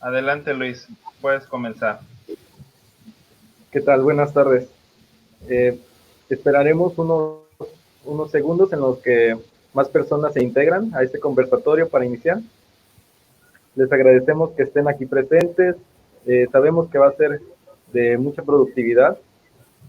Adelante, Luis, puedes comenzar. ¿Qué tal? Buenas tardes. Eh, Esperaremos unos segundos en los que más personas se integran a este conversatorio para iniciar. Les agradecemos que estén aquí presentes. Sabemos que va a ser de mucha productividad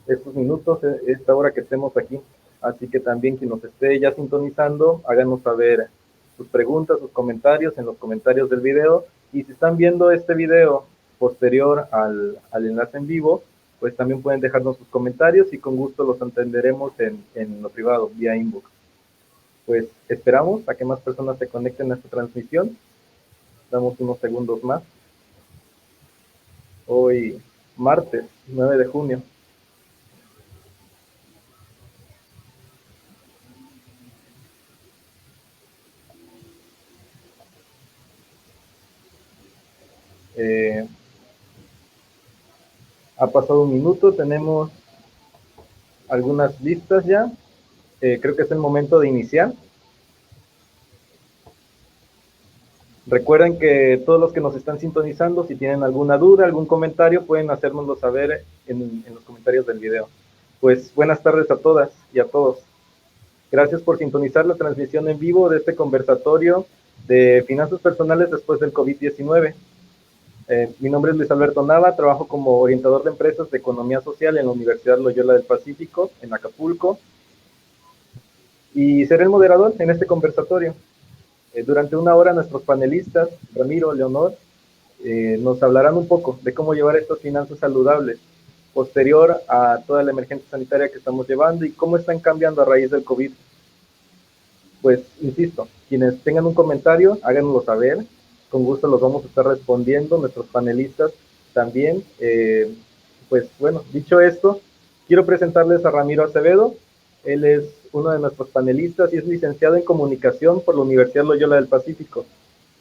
estos minutos, esta hora que estemos aquí. Así que también quien nos esté ya sintonizando, háganos saber sus preguntas, sus comentarios en los comentarios del video. Y si están viendo este video posterior al enlace en vivo, pues también pueden dejarnos sus comentarios y con gusto los atenderemos en lo privado, vía inbox. Pues esperamos a que más personas se conecten a esta transmisión. Damos unos segundos más. Hoy, martes 9 de junio. Eh, Ha pasado un minuto, tenemos algunas listas ya. Creo que es el momento de iniciar. Recuerden que todos los que nos están sintonizando, si tienen alguna duda, algún comentario, pueden hacérnoslo saber en los comentarios del video. Pues buenas tardes a todas y a todos. Gracias por sintonizar la transmisión en vivo de este conversatorio de finanzas personales después del COVID-19. Mi nombre es Luis Alberto Nava, trabajo como orientador de empresas de economía social en la Universidad Loyola del Pacífico, en Acapulco, y seré el moderador en este conversatorio. Durante una hora nuestros panelistas, Ramiro, Leonor, nos hablarán un poco de cómo llevar estas finanzas saludables posterior a toda la emergencia sanitaria que estamos llevando y cómo están cambiando a raíz del COVID. Pues, insisto, quienes tengan un comentario, háganoslo saber, con gusto los vamos a estar respondiendo, nuestros panelistas también. Pues bueno, dicho esto, quiero presentarles a Ramiro Acevedo. Él es uno de nuestros panelistas y es licenciado en comunicación por la Universidad Loyola del Pacífico.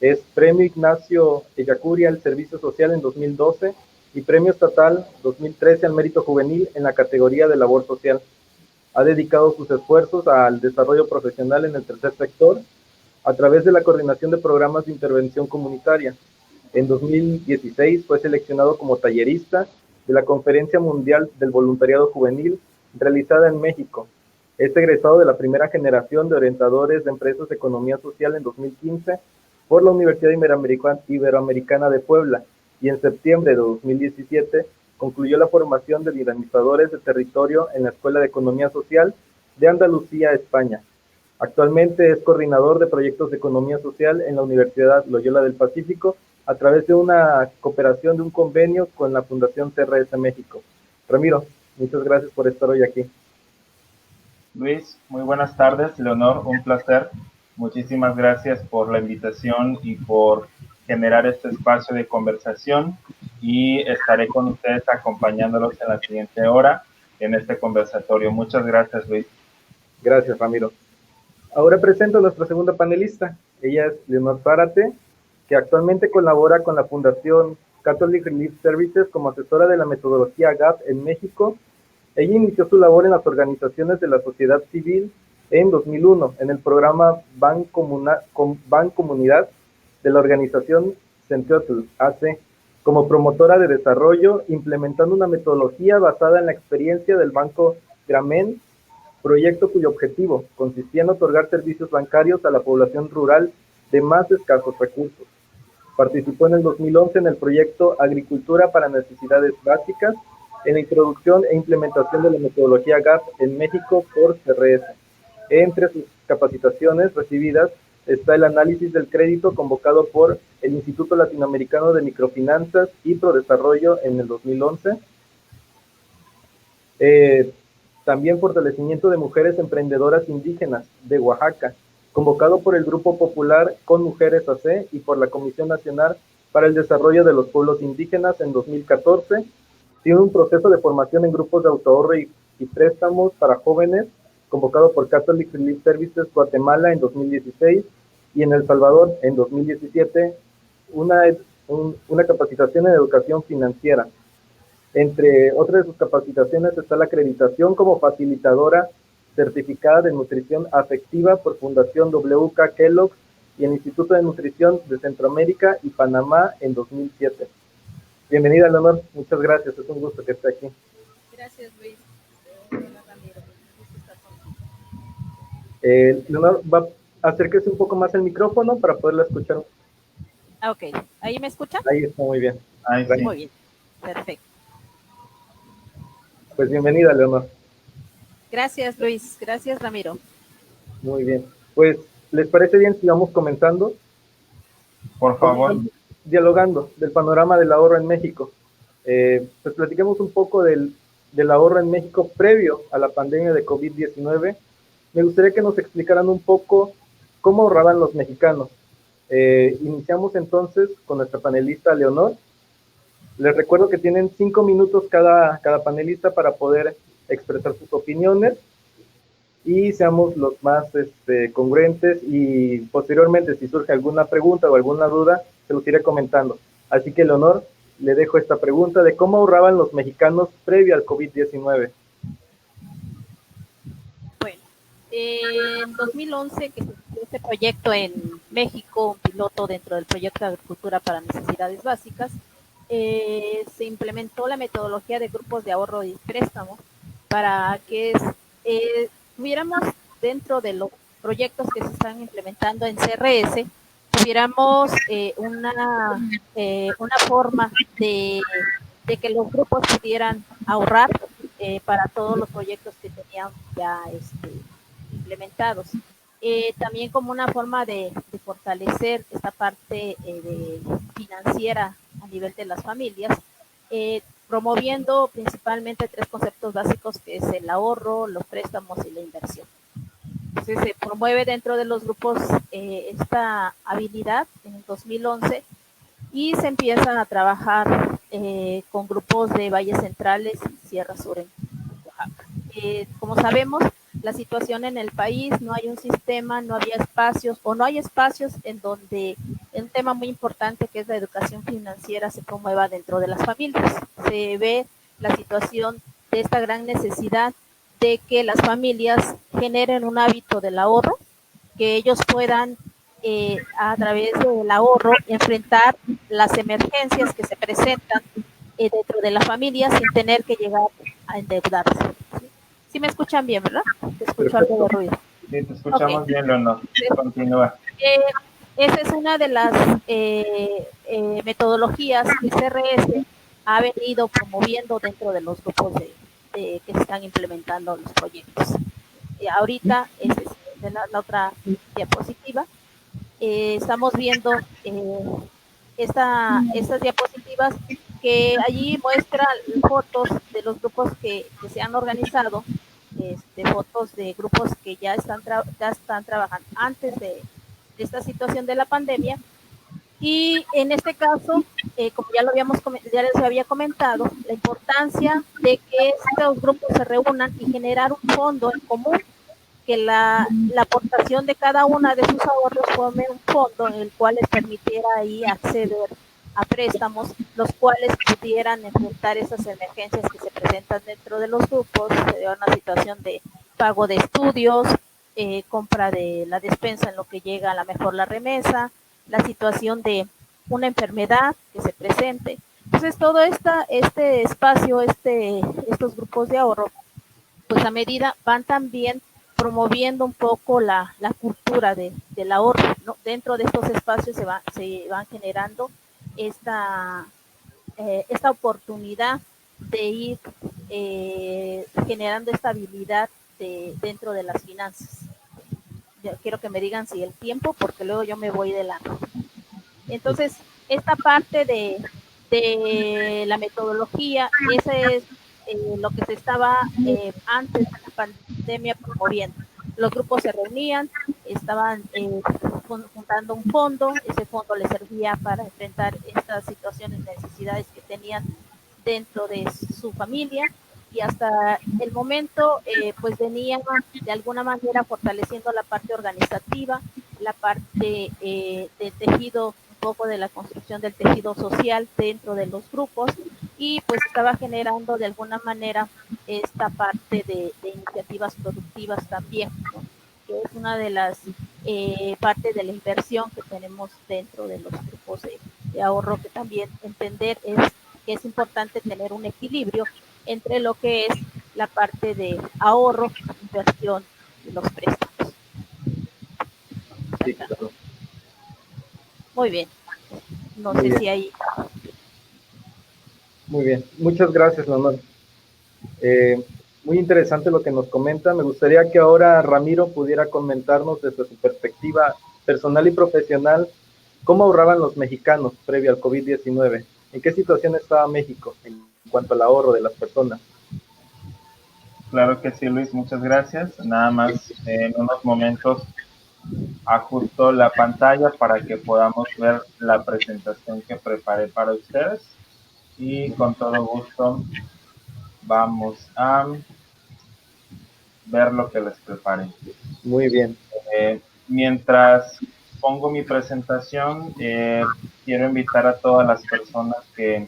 Es premio Ignacio Ellacuria al Servicio Social en 2012 y premio estatal 2013 al Mérito Juvenil en la categoría de labor social. Ha dedicado sus esfuerzos al desarrollo profesional en el tercer sector a través de la coordinación de programas de intervención comunitaria. En 2016 fue seleccionado como tallerista de la Conferencia Mundial del Voluntariado Juvenil realizada en México. Es egresado de la primera generación de orientadores de empresas de economía social en 2015 por la Universidad Iberoamericana de Puebla y en septiembre de 2017 concluyó la formación de dinamizadores de territorio en la Escuela de Economía Social de Andalucía, España. Actualmente es coordinador de proyectos de economía social en la Universidad Loyola del Pacífico a través de una cooperación de un convenio con la Fundación CRS México. Ramiro, muchas gracias por estar hoy aquí. Luis, muy buenas tardes. Leonor, un placer. Muchísimas gracias por la invitación y por generar este espacio de conversación y estaré con ustedes acompañándolos en la siguiente hora en este conversatorio. Muchas gracias, Luis. Gracias, Ramiro. Ahora presento a nuestra segunda panelista. Ella es Leonor Zárate, que actualmente colabora con la Fundación Catholic Relief Services como asesora de la metodología GAP en México. Ella inició su labor en las organizaciones de la sociedad civil en 2001 en el programa Ban Comunidad de la organización Centeotl AC como promotora de desarrollo, implementando una metodología basada en la experiencia del Banco Grameen, proyecto cuyo objetivo consistía en otorgar servicios bancarios a la población rural de más escasos recursos. Participó en el 2011 en el proyecto Agricultura para Necesidades Básicas, en la introducción e implementación de la metodología GAP en México por CRS. Entre sus capacitaciones recibidas está el análisis del crédito convocado por el Instituto Latinoamericano de Microfinanzas y Prodesarrollo en el 2011. También fortalecimiento de mujeres emprendedoras indígenas de Oaxaca, convocado por el Grupo Popular Con Mujeres AC y por la Comisión Nacional para el Desarrollo de los Pueblos Indígenas en 2014. Tiene un proceso de formación en grupos de autoahorro y préstamos para jóvenes, convocado por Catholic Relief Services Guatemala en 2016 y en El Salvador en 2017, una capacitación en educación financiera. Entre otras de sus capacitaciones está la acreditación como facilitadora certificada de nutrición afectiva por Fundación W.K. Kellogg y el Instituto de Nutrición de Centroamérica y Panamá en 2007. Bienvenida, Leonor. Muchas gracias. Es un gusto que esté aquí. Gracias, Luis. Hola, Ramiro. Un gusto estar contigo. Leonor, va a acercarse un poco más el micrófono para poderla escuchar. Ok. ¿Ahí me escuchan? Ahí está, muy bien. Ahí sí. Muy bien. Perfecto. Pues bienvenida, Leonor. Gracias, Luis. Gracias, Ramiro. Muy bien. Pues, ¿les parece bien si vamos comenzando? Por favor. Dialogando del panorama del ahorro en México. Pues platiquemos un poco del ahorro en México previo a la pandemia de COVID-19. Me gustaría que nos explicaran un poco cómo ahorraban los mexicanos. Iniciamos entonces con nuestra panelista Leonor. Les recuerdo que tienen 5 minutos cada panelista para poder expresar sus opiniones y seamos los más congruentes, y posteriormente si surge alguna pregunta o alguna duda se los iré comentando. Así que, Leonor, le dejo esta pregunta de cómo ahorraban los mexicanos previo al COVID-19. Bueno, en 2011 que se inició este proyecto en México, un piloto dentro del proyecto de agricultura para necesidades básicas, se implementó la metodología de grupos de ahorro y préstamo para que tuviéramos dentro de los proyectos que se están implementando en CRS, tuviéramos una forma de que los grupos pudieran ahorrar para todos los proyectos que tenían ya implementados. También como una forma de fortalecer esta parte financiera a nivel de las familias, promoviendo principalmente 3 conceptos básicos, que es el ahorro, los préstamos y la inversión. Entonces se promueve dentro de los grupos esta habilidad en el 2011 y se empiezan a trabajar con grupos de valles centrales y Sierra Sur en Oaxaca. Como sabemos, la situación en el país, no hay un sistema, no había espacios o no hay espacios en donde un tema muy importante, que es la educación financiera, se promueva dentro de las familias. Se ve la situación de esta gran necesidad de que las familias generen un hábito del ahorro, que ellos puedan a través del ahorro enfrentar las emergencias que se presentan dentro de la familia sin tener que llegar a endeudarse. ¿Sí me escuchan bien, verdad? Te escucho algo de ruido. Sí, te escuchamos bien, Leonor. Continúa. Esa es una de las metodologías que CRS ha venido promoviendo dentro de los grupos que se están implementando los proyectos. Ahorita, es la otra diapositiva, estamos viendo estas diapositivas que allí muestran fotos de los grupos que se han organizado, fotos de grupos que ya están trabajando antes de esta situación de la pandemia. Y en este caso, como ya les había comentado, la importancia de que estos grupos se reúnan y generar un fondo en común, que la aportación de cada una de sus ahorros forme un fondo en el cual les permitiera ahí acceder a préstamos, los cuales pudieran enfrentar esas emergencias que se presentan dentro de los grupos, de una situación de pago de estudios, compra de la despensa en lo que llega a la mejor la remesa, la situación de una enfermedad que se presente. Entonces todo este espacio, estos grupos de ahorro, pues a medida van también promoviendo un poco la cultura del ahorro, ¿no? Dentro de estos espacios se van generando esta oportunidad de ir generando estabilidad dentro de las finanzas. Yo quiero que me digan si el tiempo, porque luego yo me voy de largo. Entonces, esta parte de la metodología, ese es lo que se estaba antes de la pandemia promoviendo. Los grupos se reunían, estaban juntando un fondo, ese fondo les servía para enfrentar estas situaciones, necesidades que tenían dentro de su familia, y hasta el momento pues venían de alguna manera fortaleciendo la parte organizativa, la parte del tejido, un poco de la construcción del tejido social dentro de los grupos, y pues estaba generando de alguna manera esta parte de iniciativas productivas también, ¿no? Que es una de las parte de la inversión que tenemos dentro de los grupos de ahorro, que también entender es que es importante tener un equilibrio entre lo que es la parte de ahorro, inversión y los préstamos. Sí, claro. Muy bien. No Muy sé bien, si hay... muy bien. Muchas gracias, Leonor. Eh, Muy interesante lo que nos comenta. Me gustaría que ahora Ramiro pudiera comentarnos desde su perspectiva personal y profesional cómo ahorraban los mexicanos previo al COVID-19. ¿En qué situación estaba México en cuanto al ahorro de las personas? Claro que sí, Luis, muchas gracias. Nada más en unos momentos ajusto la pantalla para que podamos ver la presentación que preparé para ustedes y con todo gusto vamos a ver lo que les preparé. Muy bien. Mientras pongo mi presentación, quiero invitar a todas las personas que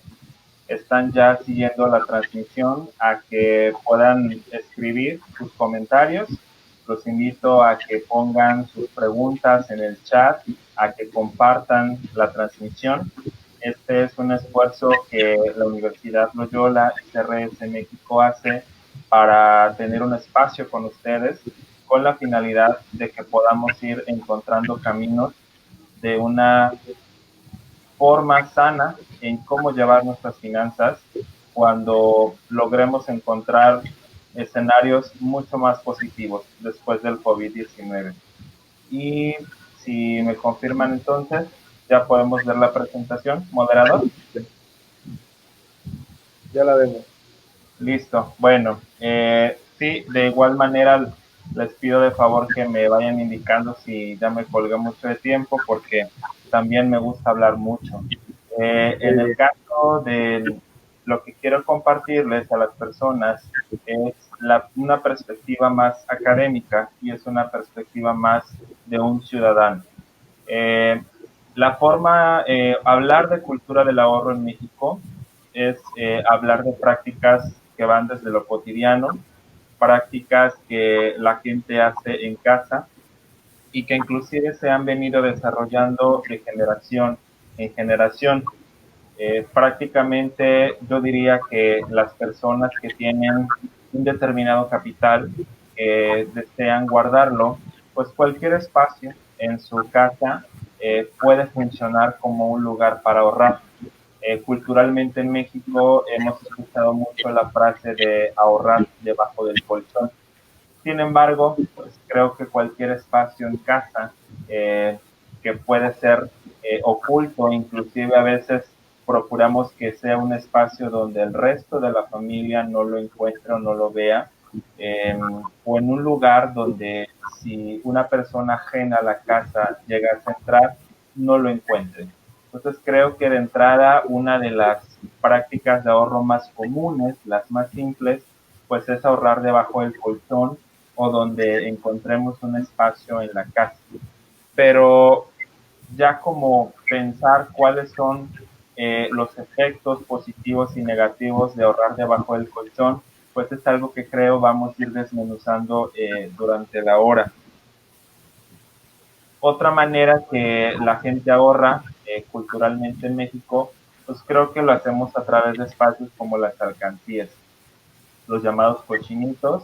están ya siguiendo la transmisión a que puedan escribir sus comentarios. Los invito a que pongan sus preguntas en el chat, a que compartan la transmisión. Este es un esfuerzo que la Universidad Loyola y CRS México hace para tener un espacio con ustedes con la finalidad de que podamos ir encontrando caminos de una forma sana en cómo llevar nuestras finanzas cuando logremos encontrar escenarios mucho más positivos después del COVID-19. Y si me confirman entonces, ya podemos ver la presentación. Moderador. Ya la vemos. Listo. Bueno, sí, de igual manera les pido de favor que me vayan indicando si ya me colgué mucho de tiempo porque también me gusta hablar mucho. Muy En el bien. caso de lo que quiero compartirles a las personas es una perspectiva más académica y es una perspectiva más de un ciudadano. Eh, la forma, hablar de cultura del ahorro en México es hablar de prácticas que van desde lo cotidiano, prácticas que la gente hace en casa y que inclusive se han venido desarrollando de generación en generación. Prácticamente yo diría que las personas que tienen un determinado capital, desean guardarlo, pues cualquier espacio en su casa puede funcionar como un lugar para ahorrar. Culturalmente en México hemos escuchado mucho la frase de ahorrar debajo del colchón. Sin embargo, pues creo que cualquier espacio en casa que puede ser oculto, inclusive a veces procuramos que sea un espacio donde el resto de la familia no lo encuentre o no lo vea, o en un lugar donde si una persona ajena a la casa llegase a entrar, no lo encuentre. Entonces creo que de entrada una de las prácticas de ahorro más comunes, las más simples, pues es ahorrar debajo del colchón o donde encontremos un espacio en la casa. Pero ya como pensar cuáles son los efectos positivos y negativos de ahorrar debajo del colchón, pues es algo que creo vamos a ir desmenuzando durante la hora. Otra manera que la gente ahorra culturalmente en México, pues creo que lo hacemos a través de espacios como las alcancías, los llamados cochinitos,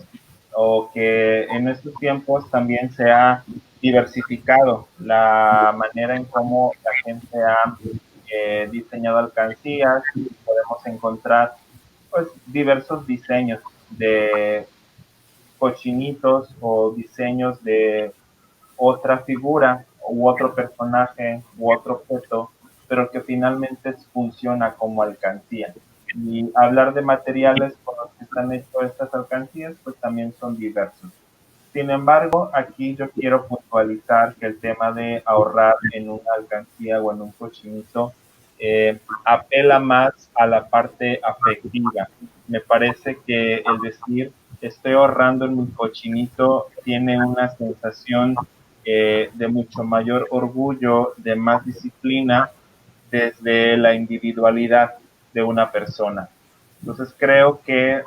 o que en estos tiempos también se ha diversificado la manera en cómo la gente ha diseñado alcancías. Podemos encontrar pues diversos diseños de cochinitos o diseños de otra figura u otro personaje u otro objeto, pero que finalmente funciona como alcancía. Y hablar de materiales con los que están hechos estas alcancías, pues también son diversos. Sin embargo, aquí yo quiero puntualizar que el tema de ahorrar en una alcancía o en un cochinito apela más a la parte afectiva. Me parece que el decir estoy ahorrando en mi cochinito tiene una sensación de mucho mayor orgullo, de más disciplina desde la individualidad de una persona. Entonces creo que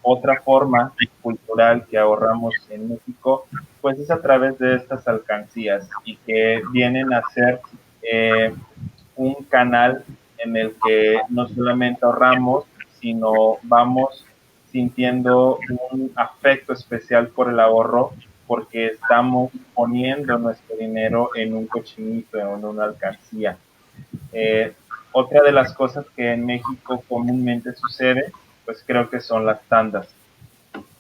otra forma cultural que ahorramos en México, pues es a través de estas alcancías y que vienen a ser un canal en el que no solamente ahorramos, sino vamos sintiendo un afecto especial por el ahorro porque estamos poniendo nuestro dinero en un cochinito, en una alcancía. Eh, Otra de las cosas que en México comúnmente sucede, pues creo que son las tandas.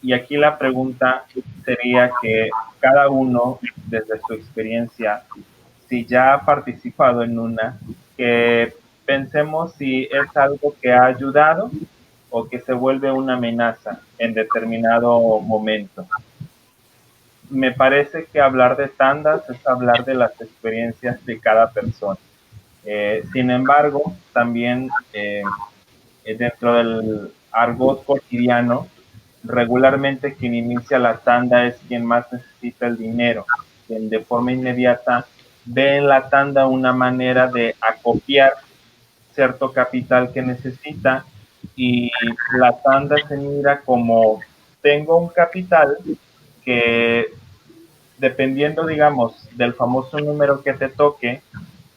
Y aquí la pregunta sería que cada uno, desde su experiencia, si ya ha participado en una, que pensemos si es algo que ha ayudado o que se vuelve una amenaza en determinado momento. Me parece que hablar de tandas es hablar de las experiencias de cada persona. Sin embargo, también dentro del argot cotidiano, regularmente quien inicia la tanda es quien más necesita el dinero, quien de forma inmediata ve en la tanda una manera de acopiar cierto capital que necesita y la tanda se mira como tengo un capital que dependiendo, digamos, del famoso número que te toque,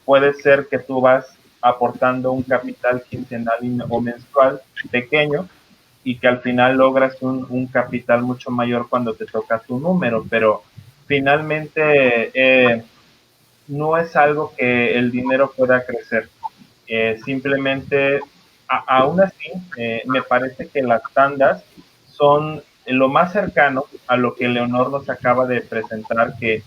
puede ser que tú vas aportando un capital quincenal o mensual pequeño y que al final logras un capital mucho mayor cuando te toca tu número, pero finalmente no es algo que el dinero pueda crecer. Simplemente, aún así, me parece que las tandas son lo más cercano a lo que Leonor nos acaba de presentar, que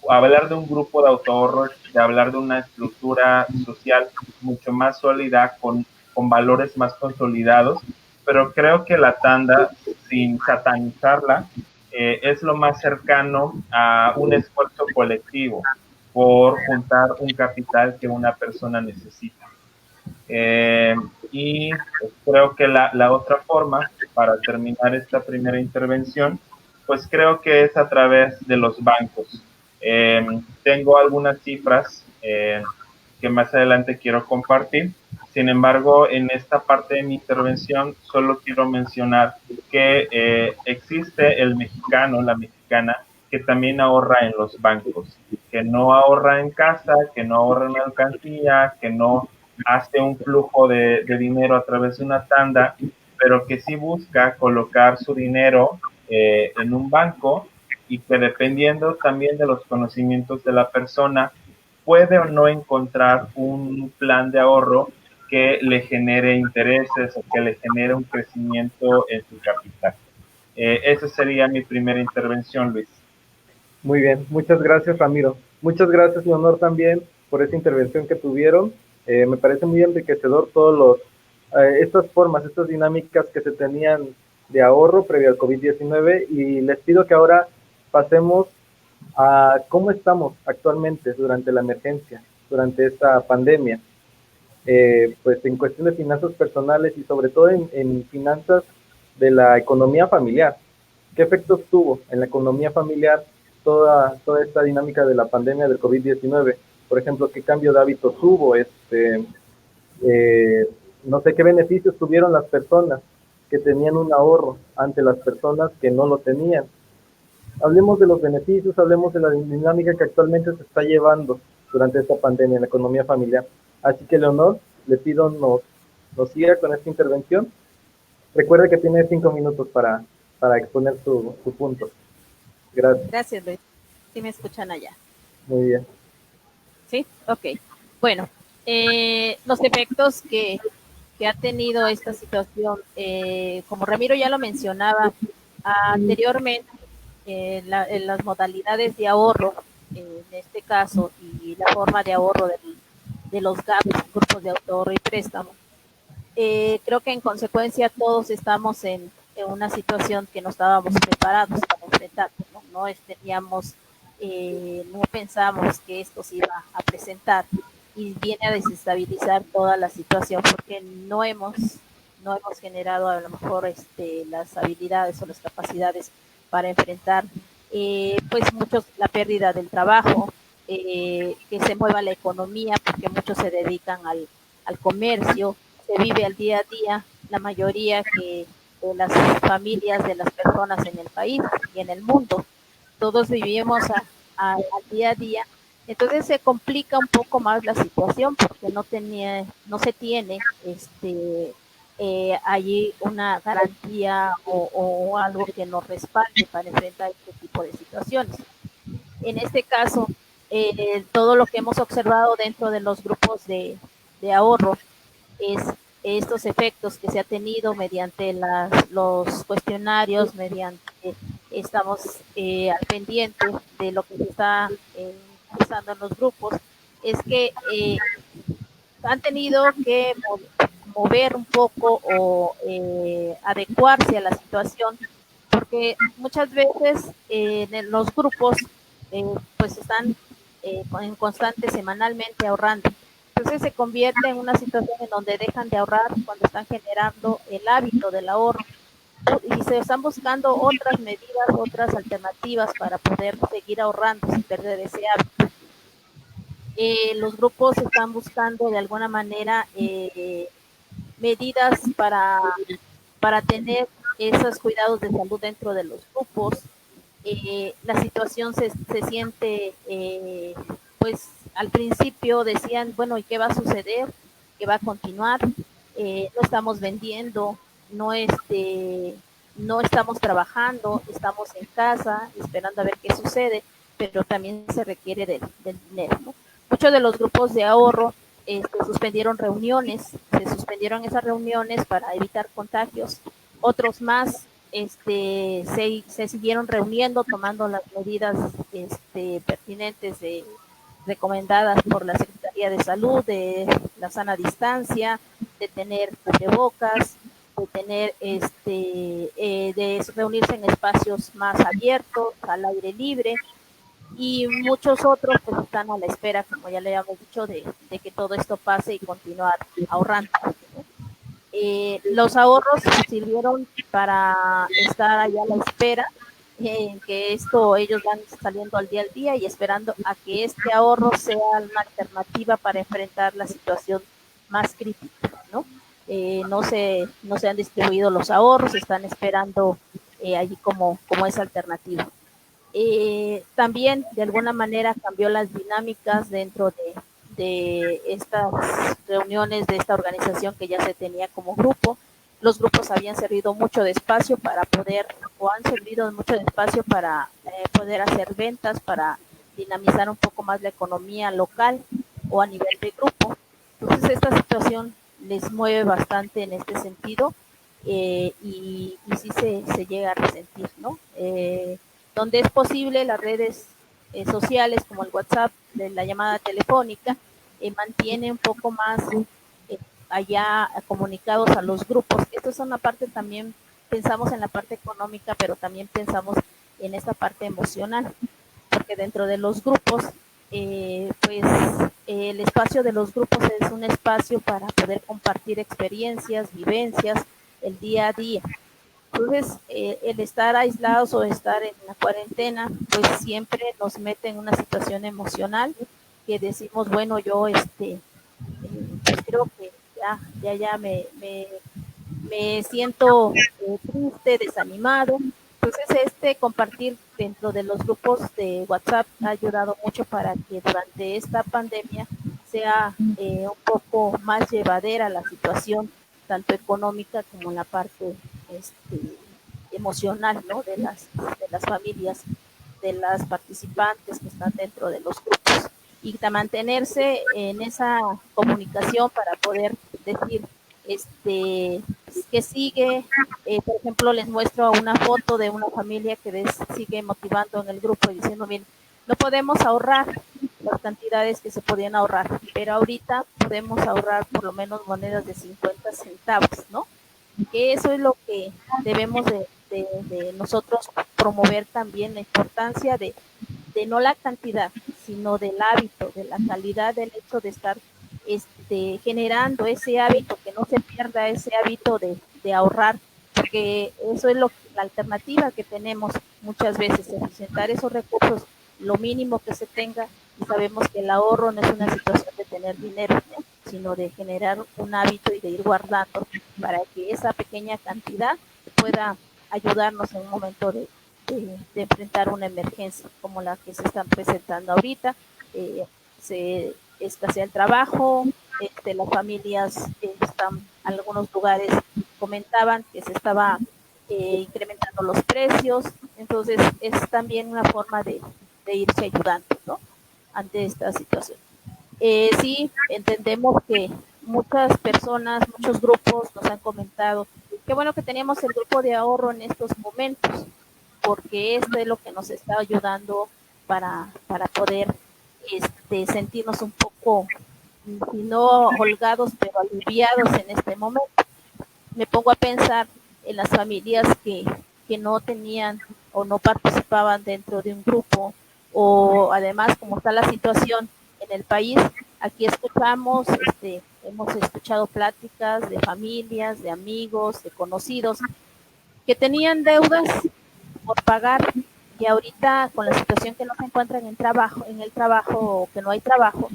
hablar de un grupo de autoahorros, de hablar de una estructura social mucho más sólida, con valores más consolidados, pero creo que la tanda, sin satanizarla, es lo más cercano a un esfuerzo colectivo por juntar un capital que una persona necesita. Y pues, creo que la otra forma para terminar esta primera intervención, pues creo que es a través de los bancos. Tengo algunas cifras que más adelante quiero compartir. Sin embargo, en esta parte de mi intervención solo quiero mencionar que existe el mexicano, la mexicana, que también ahorra en los bancos, que no ahorra en casa, que no ahorra en alcancía, que no hace un flujo de dinero a través de una tanda, pero que sí busca colocar su dinero en un banco y que dependiendo también de los conocimientos de la persona, puede o no encontrar un plan de ahorro que le genere intereses o que le genere un crecimiento en su capital. Esa sería mi primera intervención, Luis. Muy bien, muchas gracias, Ramiro. Muchas gracias, Leonor, también por esta intervención que tuvieron. Me parece muy enriquecedor todos estas formas, estas dinámicas que se tenían de ahorro previo al COVID-19 y les pido que ahora pasemos a cómo estamos actualmente durante la emergencia, durante esta pandemia. Pues en cuestión de finanzas personales y sobre todo en finanzas de la economía familiar. ¿Qué efectos tuvo en la economía familiar toda esta dinámica de la pandemia del COVID-19? Por ejemplo, ¿qué cambio de hábitos hubo? No sé qué beneficios tuvieron las personas que tenían un ahorro ante las personas que no lo tenían. Hablemos de los beneficios, hablemos de la dinámica que actualmente se está llevando durante esta pandemia en la economía familiar. Así que, Leonor, le pido nos siga con esta intervención. Recuerde que tiene 5 minutos para exponer su punto. Gracias. Gracias, Luis. ¿Sí me escuchan allá? Muy bien. Sí, ok. Bueno, los efectos que ha tenido esta situación, como Ramiro ya lo mencionaba anteriormente, en las modalidades de ahorro, en este caso, y la forma de ahorro de los GAPs, grupos de ahorro y préstamo. Creo que en consecuencia todos estamos en una situación que no estábamos preparados para enfrentar, no teníamos, no pensamos que esto se iba a presentar y viene a desestabilizar toda la situación porque no hemos generado a lo mejor las habilidades o las capacidades para enfrentar pues muchos la pérdida del trabajo, que se mueva la economía porque muchos se dedican al comercio, se vive al día a día, la mayoría que de las familias, de las personas en el país y en el mundo. Todos vivimos al día a día. Entonces se complica un poco más la situación porque no se tiene allí una garantía o algo que nos respalde para enfrentar este tipo de situaciones. En este caso, todo lo que hemos observado dentro de los grupos de ahorro es estos efectos que se ha tenido mediante los cuestionarios, mediante estamos al pendiente de lo que se está usando en los grupos, es que han tenido que mover un poco o adecuarse a la situación, porque muchas veces en los grupos pues están en constante semanalmente ahorrando. Entonces se convierte en una situación en donde dejan de ahorrar cuando están generando el hábito del ahorro y se están buscando otras medidas, otras alternativas para poder seguir ahorrando sin perder ese hábito. Los grupos están buscando de alguna manera medidas para tener esos cuidados de salud dentro de los grupos. La situación se siente, pues al principio decían, bueno, ¿y qué va a suceder? ¿Qué va a continuar? No estamos vendiendo, no estamos trabajando, estamos en casa esperando a ver qué sucede, pero también se requiere del dinero, ¿no? Muchos de los grupos de ahorro suspendieron reuniones, se suspendieron esas reuniones para evitar contagios. Otros más se siguieron reuniendo, tomando las medidas pertinentes recomendadas por la Secretaría de Salud, de la sana distancia, de tener cubrebocas, de tener de reunirse en espacios más abiertos, al aire libre, y muchos otros pues están a la espera, como ya le habíamos dicho, de que todo esto pase y continuar ahorrando. Los ahorros sirvieron para estar allá a la espera, que esto ellos van saliendo al día y esperando a que este ahorro sea una alternativa para enfrentar la situación más crítica, ¿no? No se han distribuido los ahorros, están esperando allí como esa alternativa. También de alguna manera cambió las dinámicas dentro de estas reuniones de esta organización que ya se tenía como grupo. Los grupos habían servido mucho de espacio para poder, o han servido mucho de espacio para poder hacer ventas, para dinamizar un poco más la economía local o a nivel de grupo. Entonces esta situación les mueve bastante en este sentido y sí se llega a resentir, ¿no? Donde es posible, las redes sociales como el WhatsApp, de la llamada telefónica, mantiene un poco más allá comunicados a los grupos. Esto es una parte también, pensamos en la parte económica, pero también pensamos en esta parte emocional, porque dentro de los grupos, pues el espacio de los grupos es un espacio para poder compartir experiencias, vivencias, el día a día. Entonces, el estar aislados o estar en la cuarentena, pues siempre nos mete en una situación emocional que decimos, bueno, yo pues creo que ya me siento triste, desanimado. Entonces, compartir dentro de los grupos de WhatsApp ha ayudado mucho para que durante esta pandemia sea un poco más llevadera la situación, tanto económica como en la parte emocional, ¿no? De las familias, de las participantes que están dentro de los grupos, y de mantenerse en esa comunicación para poder decir que sigue. Por ejemplo, les muestro una foto de una familia que sigue motivando en el grupo y diciendo, miren, no podemos ahorrar las cantidades que se podían ahorrar, pero ahorita podemos ahorrar por lo menos monedas de 50 centavos, ¿no? Que eso es lo que debemos de nosotros promover también, la importancia de no la cantidad, sino del hábito, de la calidad, del hecho de estar generando ese hábito, que no se pierda ese hábito de ahorrar, porque eso es la alternativa que tenemos muchas veces, eficientar esos recursos lo mínimo que se tenga, y sabemos que el ahorro no es una situación de tener dinero, ¿no? Sino de generar un hábito y de ir guardando para que esa pequeña cantidad pueda ayudarnos en un momento de enfrentar una emergencia como la que se están presentando ahorita. Se escasea el trabajo, las familias están, en algunos lugares comentaban que se estaba incrementando los precios, entonces es también una forma de irse ayudando, ¿no? Ante esta situación. Sí, entendemos que muchas personas, muchos grupos nos han comentado, qué bueno que teníamos el grupo de ahorro en estos momentos, porque esto es lo que nos está ayudando para poder sentirnos un poco, si no holgados, pero aliviados en este momento. Me pongo a pensar en las familias que no tenían o no participaban dentro de un grupo, o además como está la situación en el país, aquí escuchamos, hemos escuchado pláticas de familias, de amigos, de conocidos que tenían deudas por pagar y ahorita con la situación que no se encuentran en el trabajo o que no hay trabajo,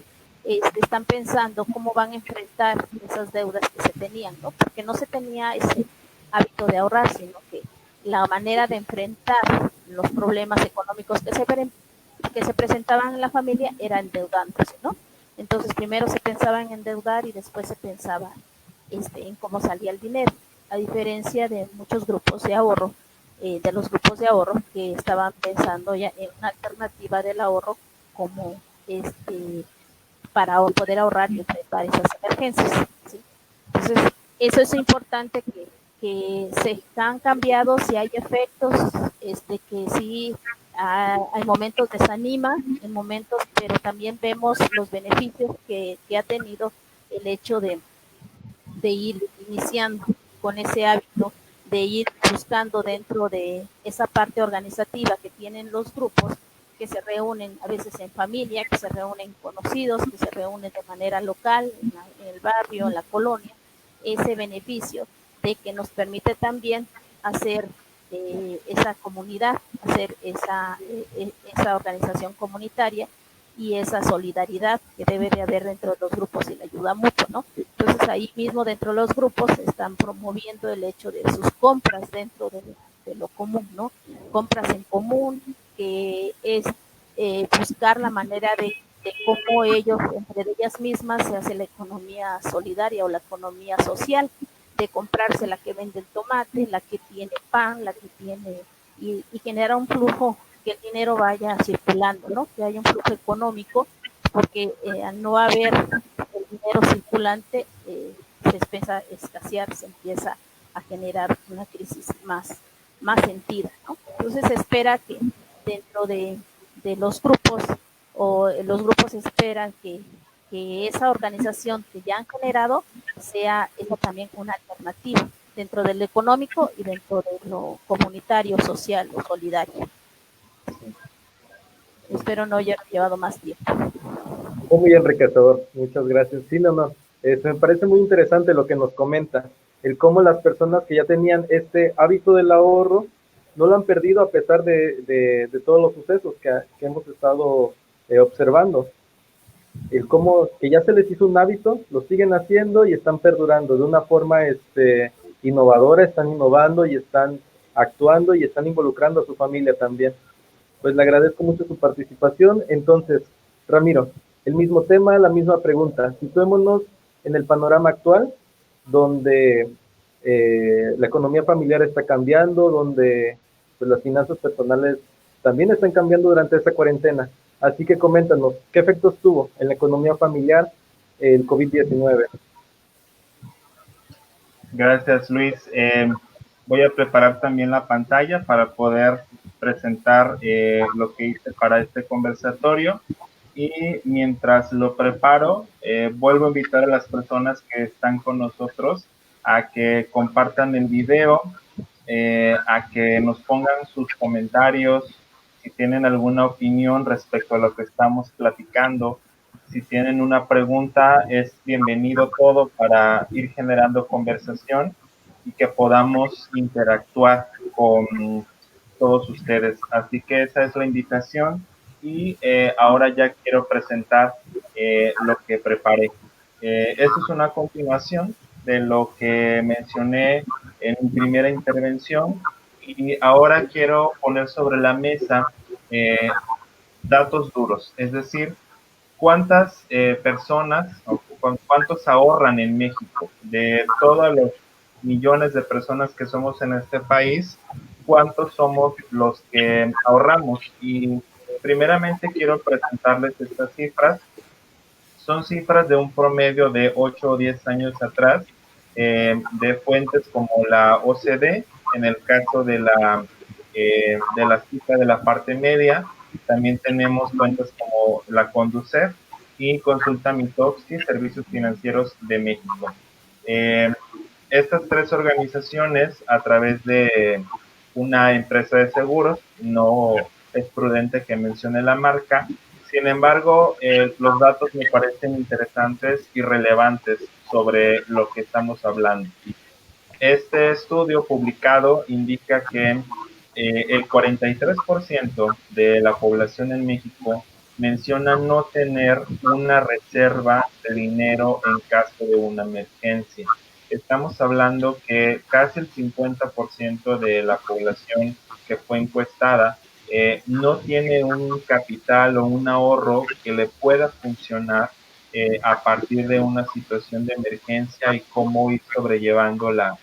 están pensando cómo van a enfrentar esas deudas que se tenían, ¿no? Porque no se tenía ese hábito de ahorrar, sino que la manera de enfrentar los problemas económicos que se presentaban en la familia era endeudándose, ¿no? Entonces primero se pensaba en endeudar y después se pensaba en cómo salía el dinero, a diferencia de muchos grupos de ahorro, de los grupos de ahorro que estaban pensando ya en una alternativa del ahorro como para poder ahorrar y enfrentar esas emergencias, ¿sí? Entonces, eso es importante que se han cambiado, si hay efectos, que sí hay momentos desanima, en momentos, pero también vemos los beneficios que ha tenido el hecho de ir iniciando con ese hábito, de ir buscando dentro de esa parte organizativa que tienen los grupos, que se reúnen a veces en familia, que se reúnen conocidos, que se reúnen de manera local, en el barrio, en la colonia, ese beneficio de que nos permite también hacer esa comunidad, hacer esa organización comunitaria y esa solidaridad que debe de haber dentro de los grupos y la ayuda mutua, ¿no? Entonces ahí mismo dentro de los grupos se están promoviendo el hecho de sus compras dentro de lo común, ¿no? Compras en común, que es buscar la manera de cómo ellos, entre ellas mismas, se hace la economía solidaria o la economía social, de comprarse la que vende el tomate, la que tiene pan, la que tiene, y genera un flujo, que el dinero vaya circulando, ¿no? Que haya un flujo económico, porque al no haber el dinero circulante, se empieza a escasear, se empieza a generar una crisis más sentida, ¿no? Entonces se espera que dentro de los grupos, o los grupos esperan que esa organización que ya han generado sea esa también una alternativa dentro del económico y dentro de lo comunitario, social o solidario. Espero no haber llevado más tiempo. Muy enriquecedor, muchas gracias. Sí, no, me parece muy interesante lo que nos comenta, el cómo las personas que ya tenían este hábito del ahorro no lo han perdido a pesar de todos los sucesos que hemos estado observando. El cómo que ya se les hizo un hábito, lo siguen haciendo y están perdurando de una forma innovadora, están innovando y están actuando y están involucrando a su familia también. Pues le agradezco mucho su participación. Entonces, Ramiro, el mismo tema, la misma pregunta. Situémonos en el panorama actual, donde la economía familiar está cambiando, donde pues, las finanzas personales también están cambiando durante esta cuarentena. Así que coméntanos, ¿qué efectos tuvo en la economía familiar el COVID-19? Gracias, Luis. Voy a preparar también la pantalla para poder presentar lo que hice para este conversatorio. Y mientras lo preparo, vuelvo a invitar a las personas que están con nosotros a que compartan el video, a que nos pongan sus comentarios, si tienen alguna opinión respecto a lo que estamos platicando. Si tienen una pregunta, es bienvenido todo para ir generando conversación y que podamos interactuar con todos ustedes. Así que esa es la invitación y ahora ya quiero presentar lo que preparé. Esto es una continuación de lo que mencioné en mi primera intervención y ahora quiero poner sobre la mesa datos duros, es decir, cuántas personas o cuántos ahorran en México. De todos los millones de personas que somos en este país, cuántos somos los que ahorramos. Y primeramente quiero presentarles estas cifras. Son cifras de un promedio de 8 o 10 años atrás, de fuentes como la OCDE, en el caso de la cifra de la parte media. También tenemos fuentes como la Conducef y Consulta Mitofsky, Servicios Financieros de México. Estas tres organizaciones, a través de una empresa de seguros, no es prudente que mencione la marca. Sin embargo, los datos me parecen interesantes y relevantes sobre lo que estamos hablando. Este estudio publicado indica que el 43% de la población en México menciona no tener una reserva de dinero en caso de una emergencia. Estamos hablando que casi el 50% de la población que fue encuestada no tiene un capital o un ahorro que le pueda funcionar a partir de una situación de emergencia y cómo ir sobrellevando la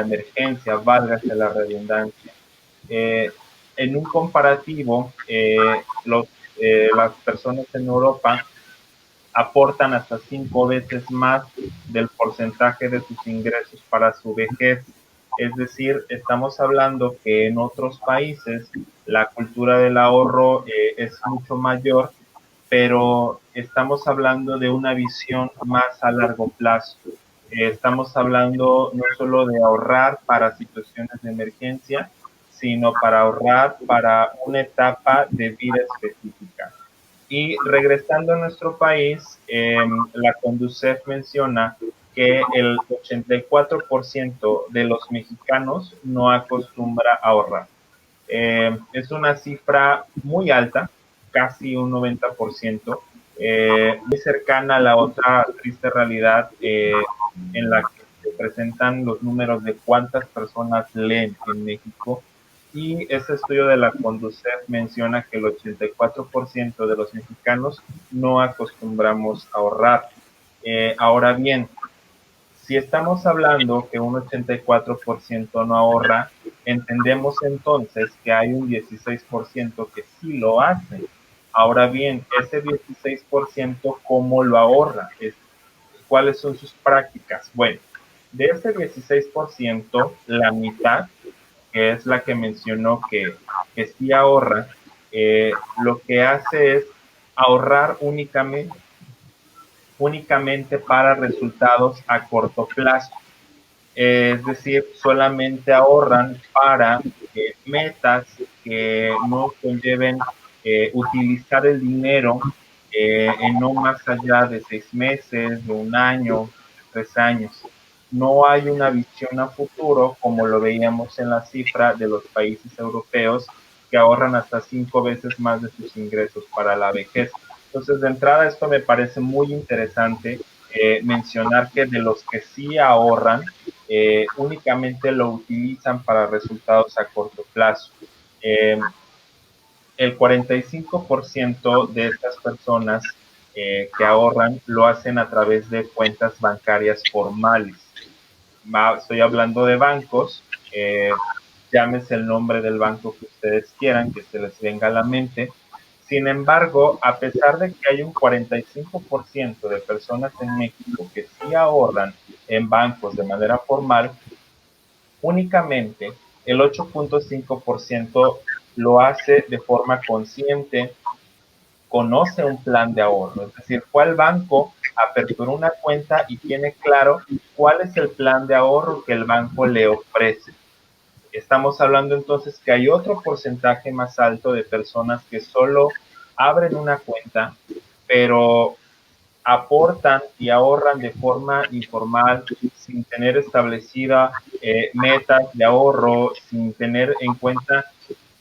emergencia, válgase la redundancia. En un comparativo, las personas en Europa aportan hasta 5 veces más del porcentaje de sus ingresos para su vejez. Es decir, estamos hablando que en otros países la cultura del ahorro es mucho mayor, pero estamos hablando de una visión más a largo plazo. Estamos hablando no solo de ahorrar para situaciones de emergencia, sino para ahorrar para una etapa de vida específica. Y regresando a nuestro país, la Conducef menciona que el 84% de los mexicanos no acostumbra a ahorrar. Es una cifra muy alta, casi un 90%, muy cercana a la otra triste realidad en la que se presentan los números de cuántas personas leen en México. Y ese estudio de la Conducef menciona que el 84% de los mexicanos no acostumbramos a ahorrar. Ahora bien, si estamos hablando que un 84% no ahorra, entendemos entonces que hay un 16% que sí lo hace. Ahora bien, ese 16%, ¿cómo lo ahorra? ¿Cuáles son sus prácticas? Bueno, de ese 16%, la mitad, que es la que mencionó que sí ahorra, lo que hace es ahorrar únicamente para resultados a corto plazo. Es decir, solamente ahorran para metas que no conlleven utilizar el dinero en no más allá de 6 meses, de un año, de 3 años. No hay una visión a futuro como lo veíamos en la cifra de los países europeos que ahorran hasta 5 veces más de sus ingresos para la vejez. Entonces, de entrada, esto me parece muy interesante mencionar que de los que sí ahorran, únicamente lo utilizan para resultados a corto plazo. El 45% de estas personas que ahorran lo hacen a través de cuentas bancarias formales. Estoy hablando de bancos, llámese el nombre del banco que ustedes quieran, que se les venga a la mente. Sin embargo, a pesar de que hay un 45% de personas en México que sí ahorran en bancos de manera formal, únicamente el 8.5% lo hace de forma consciente, conoce un plan de ahorro, es decir, fue al banco, aperturó una cuenta y tiene claro cuál es el plan de ahorro que el banco le ofrece. Estamos hablando entonces que hay otro porcentaje más alto de personas que solo abren una cuenta, pero aportan y ahorran de forma informal, sin tener establecida metas de ahorro, sin tener en cuenta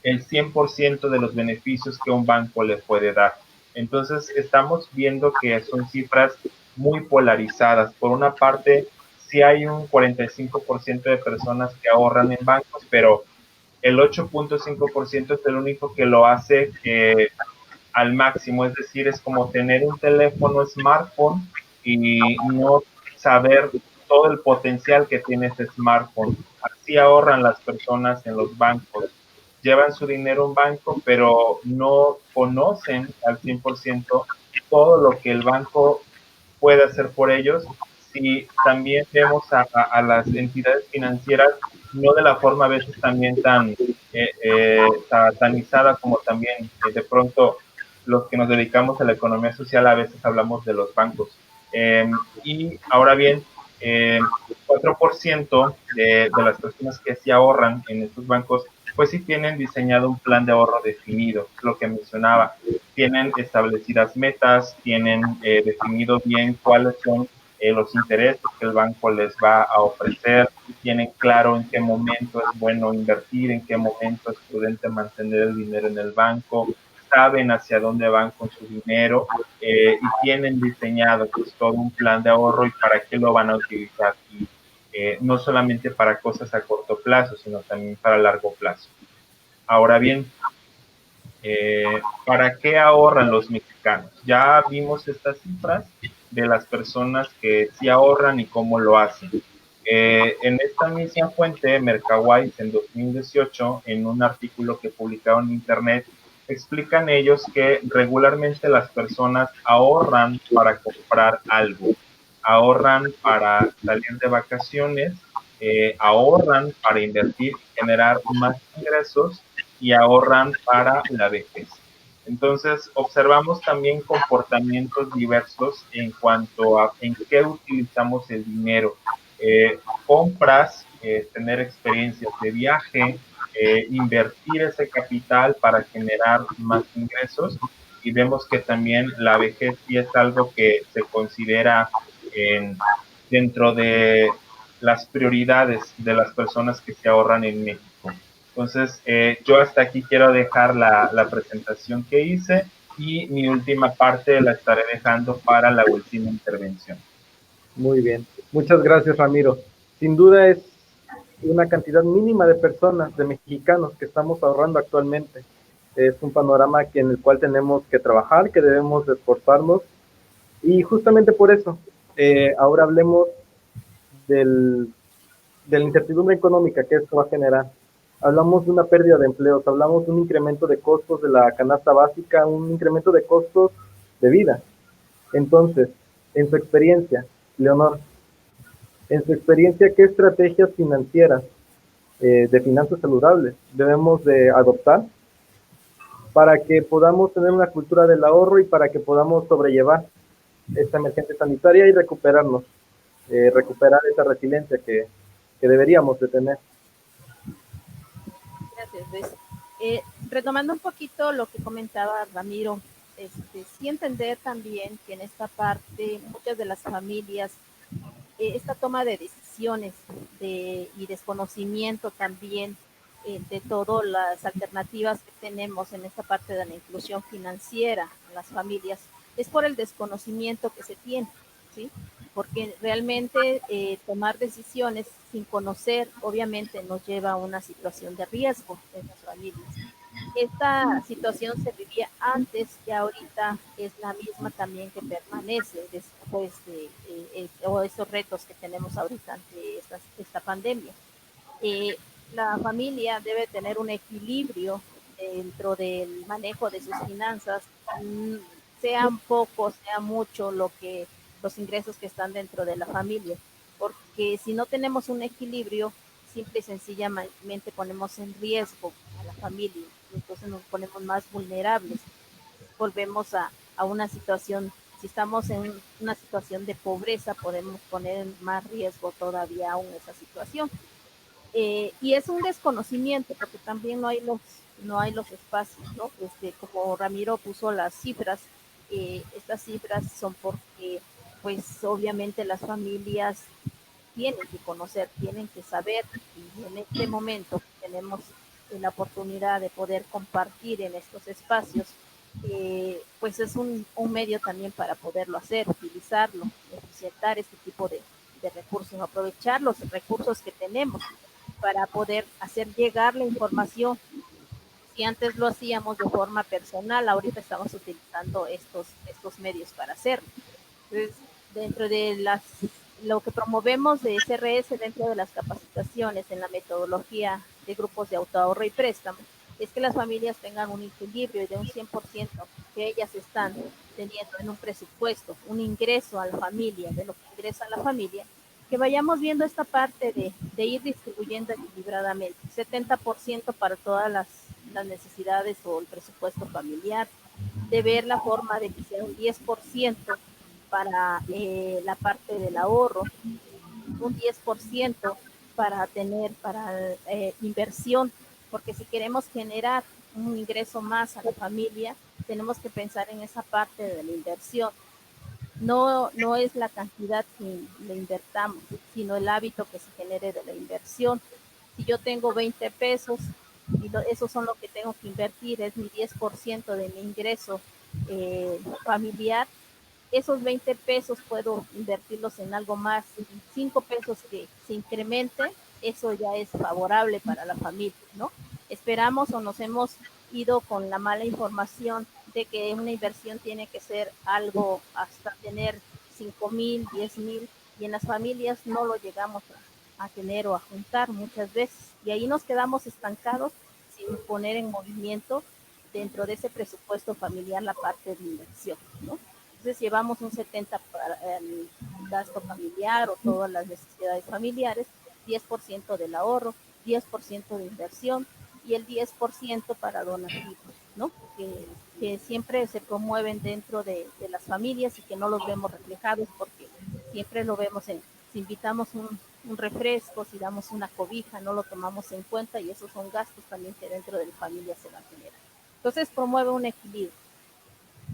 el 100% de los beneficios que un banco le puede dar. Entonces, estamos viendo que son cifras muy polarizadas. Por una parte, sí hay un 45% de personas que ahorran en bancos, pero el 8.5% es el único que lo hace al máximo, es decir, es como tener un teléfono smartphone y no saber todo el potencial que tiene ese smartphone. Así ahorran las personas en los bancos. Llevan su dinero a un banco, pero no conocen al 100% todo lo que el banco puede hacer por ellos. Si también vemos a las entidades financieras, no de la forma a veces también satanizada como también de pronto los que nos dedicamos a la economía social a veces hablamos de los bancos. Y ahora bien, 4% de las personas que sí ahorran en estos bancos, pues sí tienen diseñado un plan de ahorro definido, lo que mencionaba. Tienen establecidas metas, tienen definido bien cuáles son los intereses que el banco les va a ofrecer, tienen claro en qué momento es bueno invertir, en qué momento es prudente mantener el dinero en el banco, saben hacia dónde van con su dinero y tienen diseñado pues todo un plan de ahorro y para qué lo van a utilizar. Y no solamente para cosas a corto plazo, sino también para largo plazo. Ahora bien, ¿para qué ahorran los mexicanos? Ya vimos estas cifras de las personas que sí ahorran y cómo lo hacen. En esta misma fuente, Mercawise, en 2018, en un artículo que publicaron en Internet, explican ellos que regularmente las personas ahorran para comprar algo, ahorran para salir de vacaciones, ahorran para invertir, generar más ingresos y ahorran para la vejez. Entonces, observamos también comportamientos diversos en cuanto a en qué utilizamos el dinero. Compras, tener experiencias de viaje, invertir ese capital para generar más ingresos y vemos que también la vejez sí es algo que se considera dentro de las prioridades de las personas que se ahorran en México. Entonces, yo hasta aquí quiero dejar la presentación que hice y mi última parte la estaré dejando para la última intervención. Muy bien. Muchas gracias, Ramiro. Sin duda es una cantidad mínima de personas, de mexicanos que estamos ahorrando actualmente. Es un panorama en el cual tenemos que trabajar, que debemos esforzarnos y justamente por eso, ahora hablemos del, de la incertidumbre económica que esto va a generar. Hablamos de una pérdida de empleos, hablamos de un incremento de costos de la canasta básica, un incremento de costos de vida. Entonces, en su experiencia, Leonor, en su experiencia, ¿qué estrategias financieras de finanzas saludables debemos de adoptar para que podamos tener una cultura del ahorro y para que podamos sobrellevar esta emergencia sanitaria y recuperarnos, recuperar esa resiliencia que deberíamos de tener? Gracias, Luis. Retomando un poquito lo que comentaba Ramiro, sí entender también que en esta parte muchas de las familias, esta toma de decisiones y desconocimiento también de todas las alternativas que tenemos en esta parte de la inclusión financiera en las familias, es por el desconocimiento que se tiene, ¿sí? Porque realmente tomar decisiones sin conocer obviamente nos lleva a una situación de riesgo en las familias. Esta situación se vivía antes y ahorita es la misma también que permanece después o esos retos que tenemos ahorita ante esta pandemia. Eh, la familia debe tener un equilibrio dentro del manejo de sus finanzas, sean pocos, sea mucho los ingresos que están dentro de la familia, porque si no tenemos un equilibrio, simple y sencillamente ponemos en riesgo a la familia, entonces nos ponemos más vulnerables, volvemos a una situación, si estamos en una situación de pobreza, podemos poner en más riesgo todavía aún esa situación. Y es un desconocimiento porque también no hay los espacios, ¿no? Como Ramiro puso las cifras, estas cifras son porque pues obviamente las familias tienen que conocer, tienen que saber, y en este momento tenemos la oportunidad de poder compartir en estos espacios, pues es un medio también para poderlo hacer, utilizarlo, eficientar este tipo de recursos, aprovechar los recursos que tenemos para poder hacer llegar la información. Si antes lo hacíamos de forma personal, ahorita estamos utilizando estos medios para hacerlo. Entonces, dentro de lo que promovemos de SRS dentro de las capacitaciones en la metodología de grupos de autoahorro y préstamo, es que las familias tengan un equilibrio de un 100% que ellas están teniendo en un presupuesto, un ingreso a la familia, de lo que ingresa a la familia, que vayamos viendo esta parte de ir distribuyendo equilibradamente, 70% para todas las necesidades o el presupuesto familiar, de ver la forma de que sea un 10% para la parte del ahorro, un 10% para tener para inversión, porque si queremos generar un ingreso más a la familia, tenemos que pensar en esa parte de la inversión. No es la cantidad que le invertamos, sino el hábito que se genere de la inversión. Si yo tengo 20 pesos y esos son lo que tengo que invertir, es mi 10% de mi ingreso familiar, esos 20 pesos puedo invertirlos en algo más, 5 pesos que se incremente, eso ya es favorable para la familia, ¿no? Esperamos o nos hemos ido con la mala información de que una inversión tiene que ser algo hasta tener 5,000, 10,000, y en las familias no lo llegamos a tener o a juntar muchas veces, y ahí nos quedamos estancados sin poner en movimiento dentro de ese presupuesto familiar la parte de inversión, ¿no? Entonces llevamos un 70 para el gasto familiar o todas las necesidades familiares, 10% del ahorro, 10% de inversión y el 10% para donativos, ¿no? Que siempre se promueven dentro de las familias y que no los vemos reflejados porque siempre lo vemos si invitamos un refresco, si damos una cobija, no lo tomamos en cuenta y esos son gastos también que dentro de la familia se van a generar. Entonces promueve un equilibrio.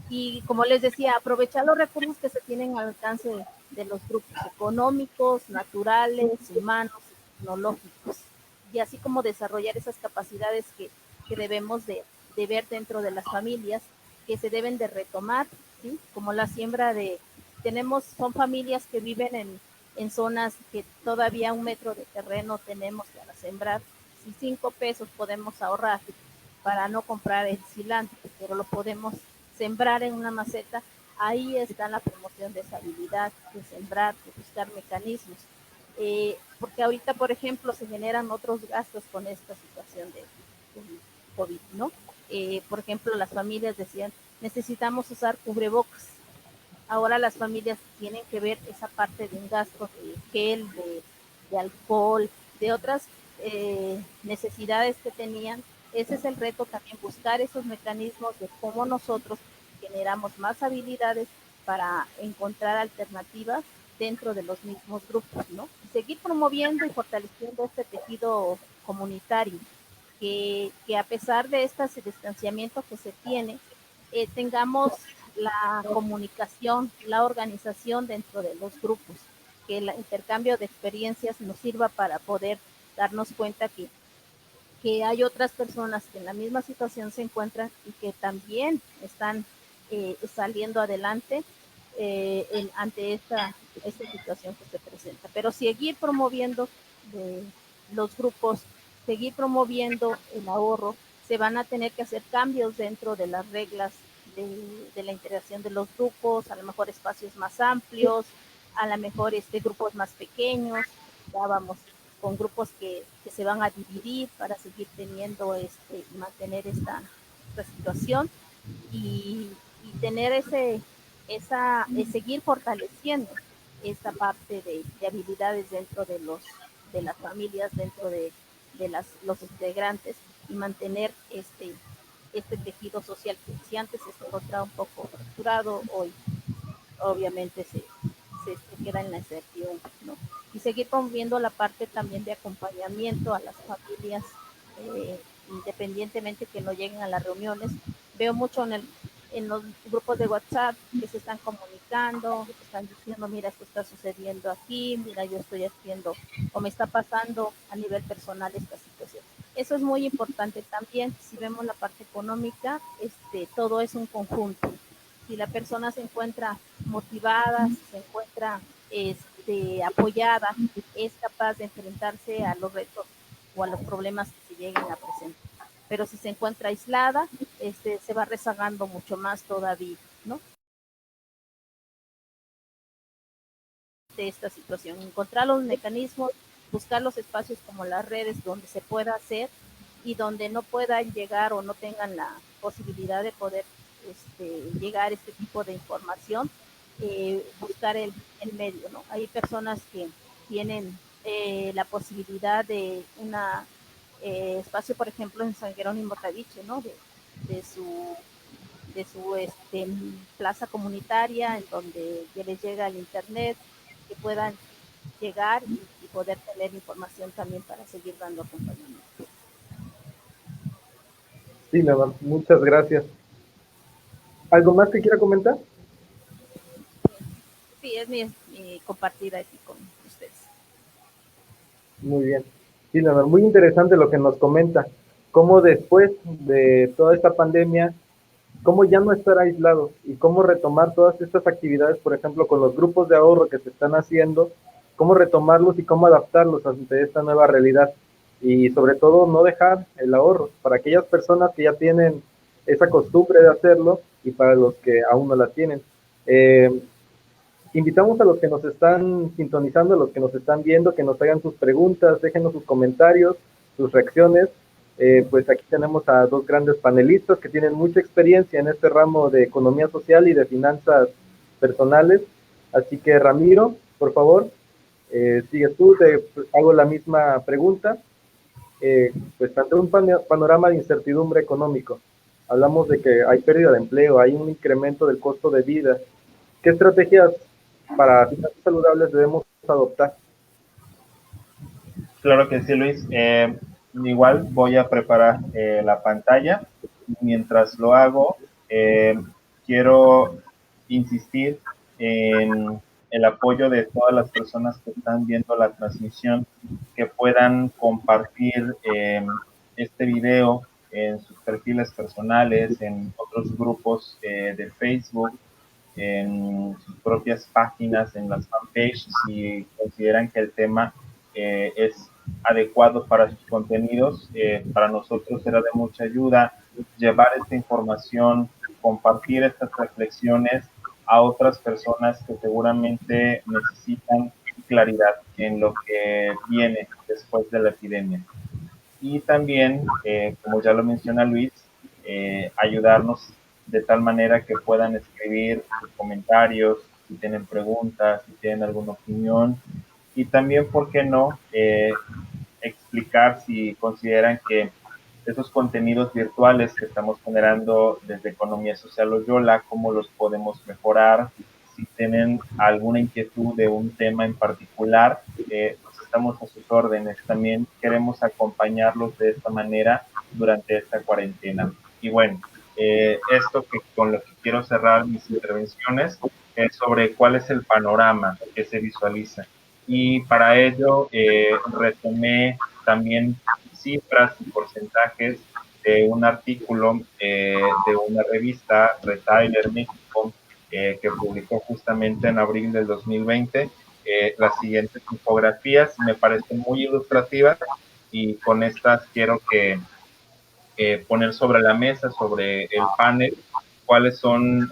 Y como les decía, aprovechar los recursos que se tienen al alcance de los grupos económicos, naturales, humanos, tecnológicos, y así como desarrollar esas capacidades que debemos de ver dentro de las familias, que se deben de retomar, ¿sí? Como la siembra son familias que viven en zonas que todavía 1 metro de terreno tenemos para sembrar, si 5 pesos podemos ahorrar para no comprar el cilantro, pero lo podemos sembrar en una maceta, ahí está la promoción de esa habilidad, de sembrar, de buscar mecanismos. Porque ahorita, por ejemplo, se generan otros gastos con esta situación de COVID, ¿no? Por ejemplo, las familias decían, necesitamos usar cubrebocas. Ahora las familias tienen que ver esa parte de un gasto de gel, de alcohol, de otras necesidades que tenían. Ese es el reto también, buscar esos mecanismos de cómo nosotros generamos más habilidades para encontrar alternativas dentro de los mismos grupos, ¿no? Y seguir promoviendo y fortaleciendo este tejido comunitario, que a pesar de este distanciamiento que se tiene, tengamos la comunicación, la organización dentro de los grupos, que el intercambio de experiencias nos sirva para poder darnos cuenta que hay otras personas que en la misma situación se encuentran y que también están saliendo adelante ante esta situación que se presenta. Pero seguir promoviendo los grupos, seguir promoviendo el ahorro, se van a tener que hacer cambios dentro de las reglas de la integración de los grupos, a lo mejor espacios más amplios, a lo mejor grupos más pequeños, ya vamos con grupos que se van a dividir para seguir teniendo y mantener esta situación y tener seguir fortaleciendo esta parte de habilidades dentro de las familias, dentro de los integrantes y mantener este tejido social que si antes se encontraba un poco fracturado, hoy obviamente se queda en la incertidumbre, ¿no? Y seguir promoviendo la parte también de acompañamiento a las familias, independientemente que no lleguen a las reuniones. Veo mucho en los grupos de WhatsApp que se están comunicando, están diciendo, mira, esto está sucediendo aquí, mira, yo estoy haciendo o me está pasando a nivel personal esta situación. Eso es muy importante también. Si vemos la parte económica, todo es un conjunto. Si la persona se encuentra motivada, si se encuentra apoyada es capaz de enfrentarse a los retos o a los problemas que se lleguen a presentar. Pero si se encuentra aislada, se va rezagando mucho más todavía, ¿no? De esta situación, encontrar los mecanismos, buscar los espacios como las redes donde se pueda hacer y donde no puedan llegar o no tengan la posibilidad de poder llegar a este tipo de información, buscar el medio, ¿no? Hay personas que tienen la posibilidad de una espacio, por ejemplo, en San Jerónimo Tabiche, ¿no? De su plaza comunitaria, en donde ya les llega el internet, que puedan llegar y poder tener información también para seguir dando acompañamiento. Sí, Leonor, muchas gracias. ¿Algo más que quiera comentar? Sí, es mi compartida aquí con ustedes. Muy bien. Sí, Leonor, muy interesante lo que nos comenta. Cómo después de toda esta pandemia, cómo ya no estar aislado y cómo retomar todas estas actividades, por ejemplo, con los grupos de ahorro que se están haciendo, cómo retomarlos y cómo adaptarlos ante esta nueva realidad. Y sobre todo no dejar el ahorro para aquellas personas que ya tienen esa costumbre de hacerlo y para los que aún no la tienen. Invitamos a los que nos están sintonizando, a los que nos están viendo, que nos hagan sus preguntas, déjenos sus comentarios, sus reacciones. Pues aquí tenemos a dos grandes panelistas que tienen mucha experiencia en este ramo de economía social y de finanzas personales. Así que Ramiro, por favor, sigues tú, te hago la misma pregunta. Pues ante un panorama de incertidumbre económico, hablamos de que hay pérdida de empleo, hay un incremento del costo de vida. ¿Qué estrategias para finanzas saludables debemos adoptar? Claro que sí, Luis. Igual voy a preparar la pantalla. Mientras lo hago, quiero insistir en el apoyo de todas las personas que están viendo la transmisión, que puedan compartir este video en sus perfiles personales, en otros grupos de Facebook, en sus propias páginas, en las fanpages, si consideran que el tema es adecuado para sus contenidos. Para nosotros será de mucha ayuda llevar esta información, compartir estas reflexiones a otras personas que seguramente necesitan claridad en lo que viene después de la epidemia. Y también, como ya lo menciona Luis, ayudarnos de tal manera que puedan escribir sus comentarios, si tienen preguntas, si tienen alguna opinión, y también, ¿por qué no?, explicar si consideran que esos contenidos virtuales que estamos generando desde Economía Social Loyola, cómo los podemos mejorar, si tienen alguna inquietud de un tema en particular, pues estamos a sus órdenes. También queremos acompañarlos de esta manera durante esta cuarentena. Y bueno, esto que con lo que quiero cerrar mis intervenciones es sobre cuál es el panorama que se visualiza. Y para ello retomé también cifras y porcentajes de un artículo de una revista, Retailer México, que publicó justamente en abril del 2020. Las siguientes infografías me parecen muy ilustrativas y con estas quiero que poner sobre la mesa, sobre el panel, cuáles son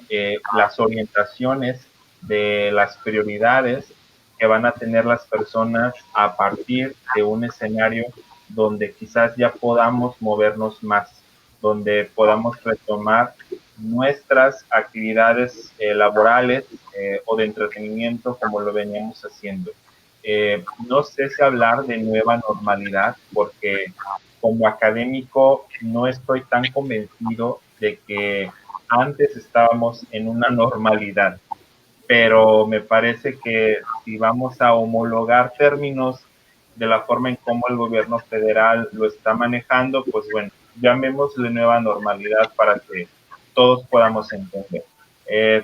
las orientaciones de las prioridades que van a tener las personas a partir de un escenario donde quizás ya podamos movernos más, donde podamos retomar nuestras actividades laborales o de entretenimiento como lo veníamos haciendo. No sé si hablar de nueva normalidad, porque como académico no estoy tan convencido de que antes estábamos en una normalidad, pero me parece que si vamos a homologar términos de la forma en cómo el gobierno federal lo está manejando, pues bueno, llamémosle nueva normalidad para que todos podamos entender.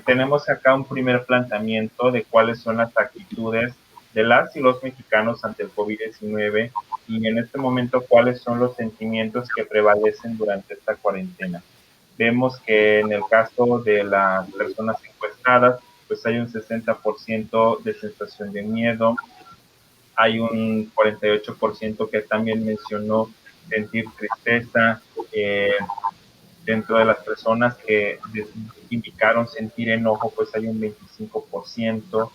Tenemos acá un primer planteamiento de cuáles son las actitudes de las y los mexicanos ante el COVID-19 y en este momento cuáles son los sentimientos que prevalecen durante esta cuarentena. Vemos que en el caso de las personas encuestadas, pues hay un 60% de sensación de miedo, hay un 48% que también mencionó sentir tristeza, dentro de las personas que indicaron sentir enojo, pues hay un 25%.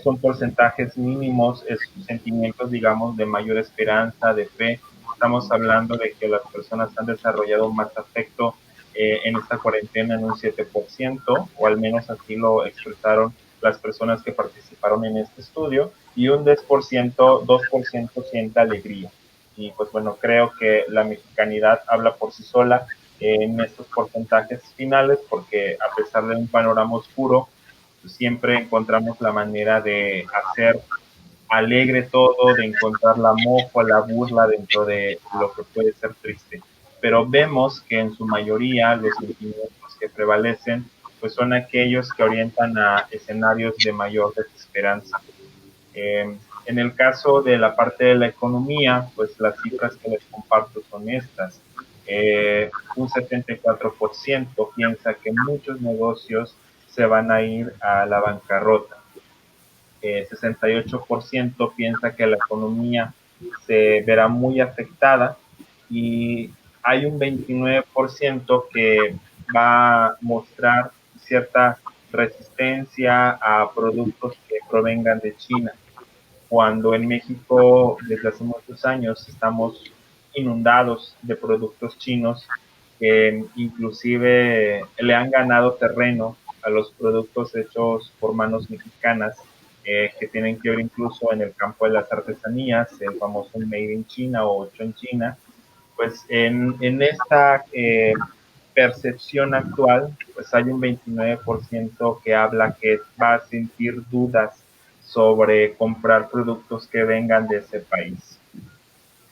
Son porcentajes mínimos, es sentimientos, digamos, de mayor esperanza, de fe. Estamos hablando de que las personas han desarrollado más afecto en esta cuarentena en un 7%, o al menos así lo expresaron las personas que participaron en este estudio, y un 2% siente alegría. Y pues bueno, creo que la mexicanidad habla por sí sola en estos porcentajes finales, porque a pesar de un panorama oscuro, pues siempre encontramos la manera de hacer alegre todo, de encontrar la mofa, la burla dentro de lo que puede ser triste. Pero vemos que en su mayoría los sentimientos que prevalecen pues son aquellos que orientan a escenarios de mayor desesperanza. En el caso de la parte de la economía, pues las cifras que les comparto son estas. Un 74% piensa que muchos negocios se van a ir a la bancarrota. 68% piensa que la economía se verá muy afectada y hay un 29% que va a mostrar cierta resistencia a productos que provengan de China, cuando en México desde hace muchos años estamos inundados de productos chinos que inclusive le han ganado terreno a los productos hechos por manos mexicanas, que tienen que ver incluso en el campo de las artesanías, el famoso Made in China o hecho en China. Pues en esta percepción actual, pues hay un 29% que habla que va a sentir dudas sobre comprar productos que vengan de ese país.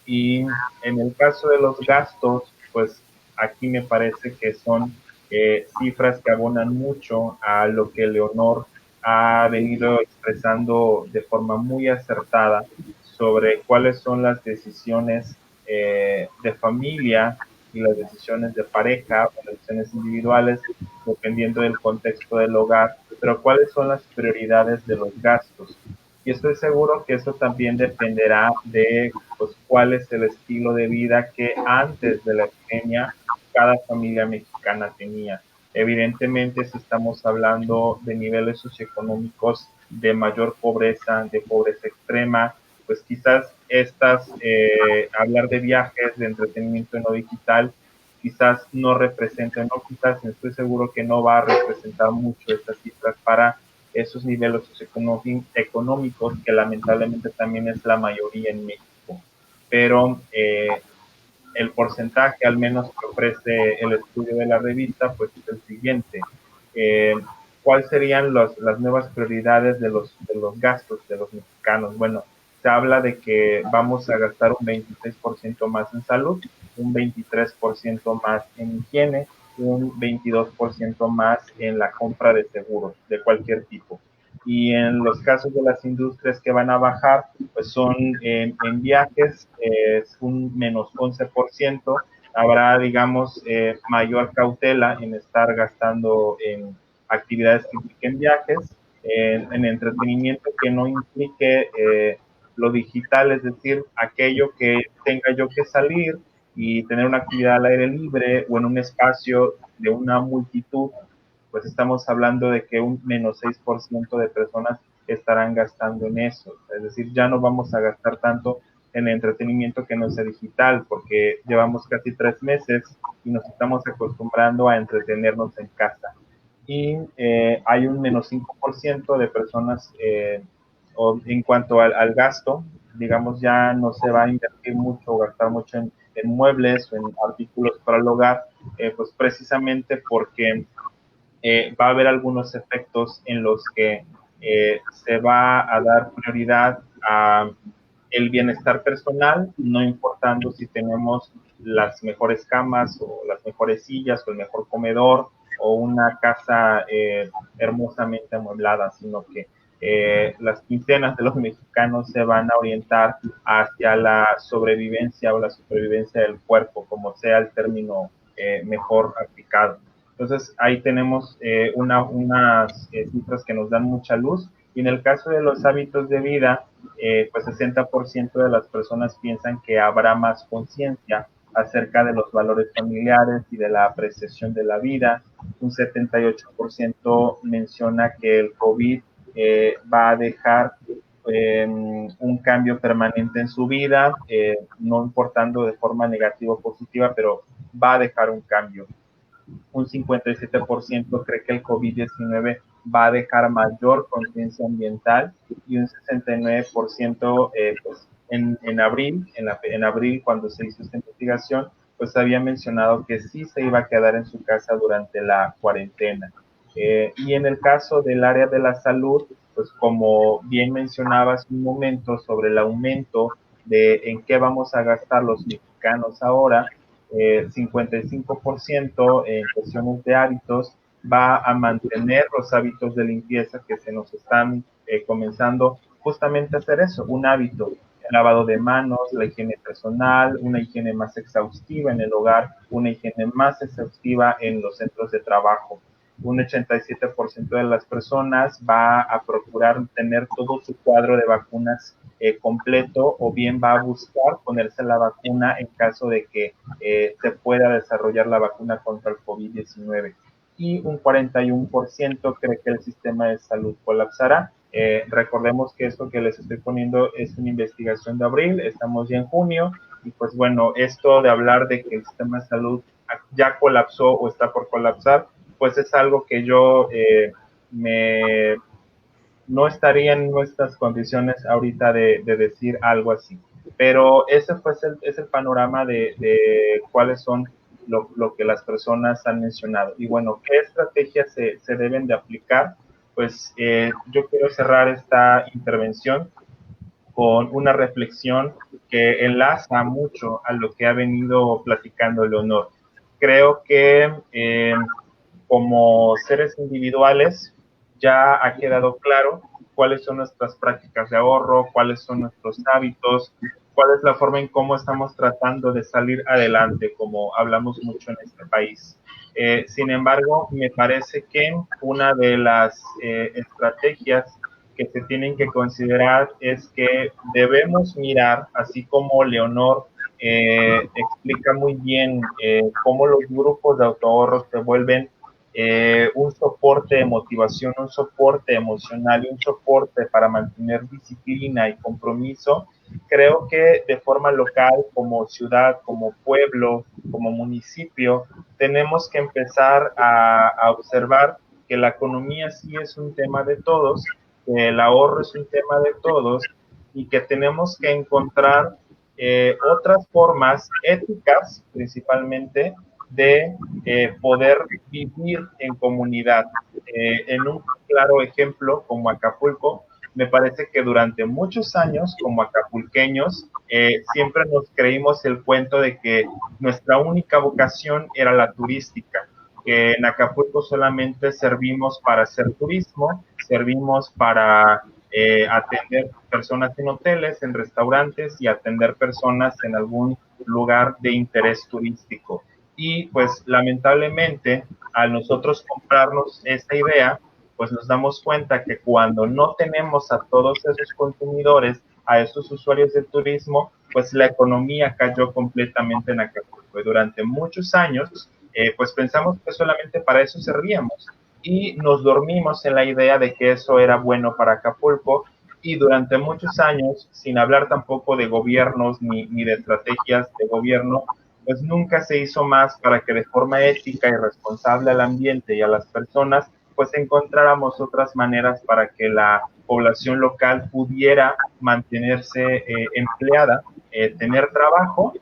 Y en el caso de los gastos, pues aquí me parece que son cifras que abonan mucho a lo que Leonor ha venido expresando de forma muy acertada sobre cuáles son las decisiones de familia y las decisiones de pareja o las decisiones individuales, dependiendo del contexto del hogar, pero cuáles son las prioridades de los gastos. Y estoy seguro que eso también dependerá de pues, cuál es el estilo de vida que antes de la epidemia cada familia mexicana tenía. Evidentemente, si estamos hablando de niveles socioeconómicos de mayor pobreza, de pobreza extrema, pues quizás hablar de viajes, de entretenimiento no digital, quizás no representen, no quizás, estoy seguro que no va a representar mucho estas cifras para esos niveles socioeconómicos, que lamentablemente también es la mayoría en México. Pero el porcentaje, al menos que ofrece el estudio de la revista, pues es el siguiente. ¿Cuáles serían las nuevas prioridades de los gastos de los mexicanos? Bueno, se habla de que vamos a gastar un 26% más en salud, un 23% más en higiene, un 22% más en la compra de seguros de cualquier tipo. Y en los casos de las industrias que van a bajar, pues son en viajes, es un menos 11%. Habrá, digamos, mayor cautela en estar gastando en actividades que impliquen viajes, en entretenimiento que no implique lo digital, es decir, aquello que tenga yo que salir y tener una actividad al aire libre o en un espacio de una multitud, pues estamos hablando de que un menos 6% de personas estarán gastando en eso. Es decir, ya no vamos a gastar tanto en entretenimiento que no sea digital, porque llevamos casi 3 meses y nos estamos acostumbrando a entretenernos en casa. Y hay un menos 5% de personas, en cuanto al gasto, digamos, ya no se va a invertir mucho o gastar mucho en muebles o en artículos para el hogar, pues precisamente porque va a haber algunos efectos en los que se va a dar prioridad a el bienestar personal, no importando si tenemos las mejores camas o las mejores sillas o el mejor comedor o una casa hermosamente amueblada, sino que las quincenas de los mexicanos se van a orientar hacia la sobrevivencia o la supervivencia del cuerpo, como sea el término mejor aplicado. Entonces, ahí tenemos unas cifras que nos dan mucha luz. Y en el caso de los hábitos de vida, pues 60% de las personas piensan que habrá más conciencia acerca de los valores familiares y de la apreciación de la vida. Un 78% menciona que el COVID va a dejar un cambio permanente en su vida, no importando de forma negativa o positiva, pero va a dejar un cambio. Un 57% cree que el COVID-19 va a dejar mayor conciencia ambiental y un 69% pues en abril, cuando se hizo esta investigación, pues había mencionado que sí se iba a quedar en su casa durante la cuarentena. Y en el caso del área de la salud, pues como bien mencionabas un momento sobre el aumento de en qué vamos a gastar los mexicanos ahora, 55% en cuestiones de hábitos va a mantener los hábitos de limpieza que se nos están comenzando justamente a hacer eso, un hábito, el lavado de manos, la higiene personal, una higiene más exhaustiva en el hogar, una higiene más exhaustiva en los centros de trabajo. Un 87% de las personas va a procurar tener todo su cuadro de vacunas completo, o bien va a buscar ponerse la vacuna en caso de que se pueda desarrollar la vacuna contra el COVID-19. Y un 41% cree que el sistema de salud colapsará. Recordemos que esto que les estoy poniendo es una investigación de abril, estamos ya en junio, y pues bueno, esto de hablar de que el sistema de salud ya colapsó o está por colapsar, pues es algo que yo no estaría en nuestras condiciones ahorita de decir algo así. Pero ese es el panorama de cuáles son lo que las personas han mencionado. Y bueno, ¿qué estrategias se deben de aplicar? Pues yo quiero cerrar esta intervención con una reflexión que enlaza mucho a lo que ha venido platicando Leonor. Creo que como seres individuales ya ha quedado claro cuáles son nuestras prácticas de ahorro, cuáles son nuestros hábitos, cuál es la forma en cómo estamos tratando de salir adelante, como hablamos mucho en este país. Sin embargo, me parece que una de las estrategias que se tienen que considerar es que debemos mirar, así como Leonor explica muy bien cómo los grupos de autoahorro se vuelven un soporte de motivación, un soporte emocional y un soporte para mantener disciplina y compromiso. Creo que de forma local, como ciudad, como pueblo, como municipio, tenemos que empezar a observar que la economía sí es un tema de todos, que el ahorro es un tema de todos y que tenemos que encontrar otras formas éticas, principalmente, de poder vivir en comunidad. En un claro ejemplo como Acapulco, me parece que durante muchos años como acapulqueños siempre nos creímos el cuento de que nuestra única vocación era la turística, que en Acapulco solamente servimos para hacer turismo, servimos para atender personas en hoteles, en restaurantes y atender personas en algún lugar de interés turístico. Y pues lamentablemente al nosotros comprarnos esta idea, pues nos damos cuenta que cuando no tenemos a todos esos consumidores, a esos usuarios del turismo, pues la economía cayó completamente en Acapulco. Y durante muchos años, pues pensamos que solamente para eso servíamos y nos dormimos en la idea de que eso era bueno para Acapulco, y durante muchos años, sin hablar tampoco de gobiernos ni de estrategias de gobierno, pues nunca se hizo más para que de forma ética y responsable al ambiente y a las personas, pues encontráramos otras maneras para que la población local pudiera mantenerse empleada, tener trabajo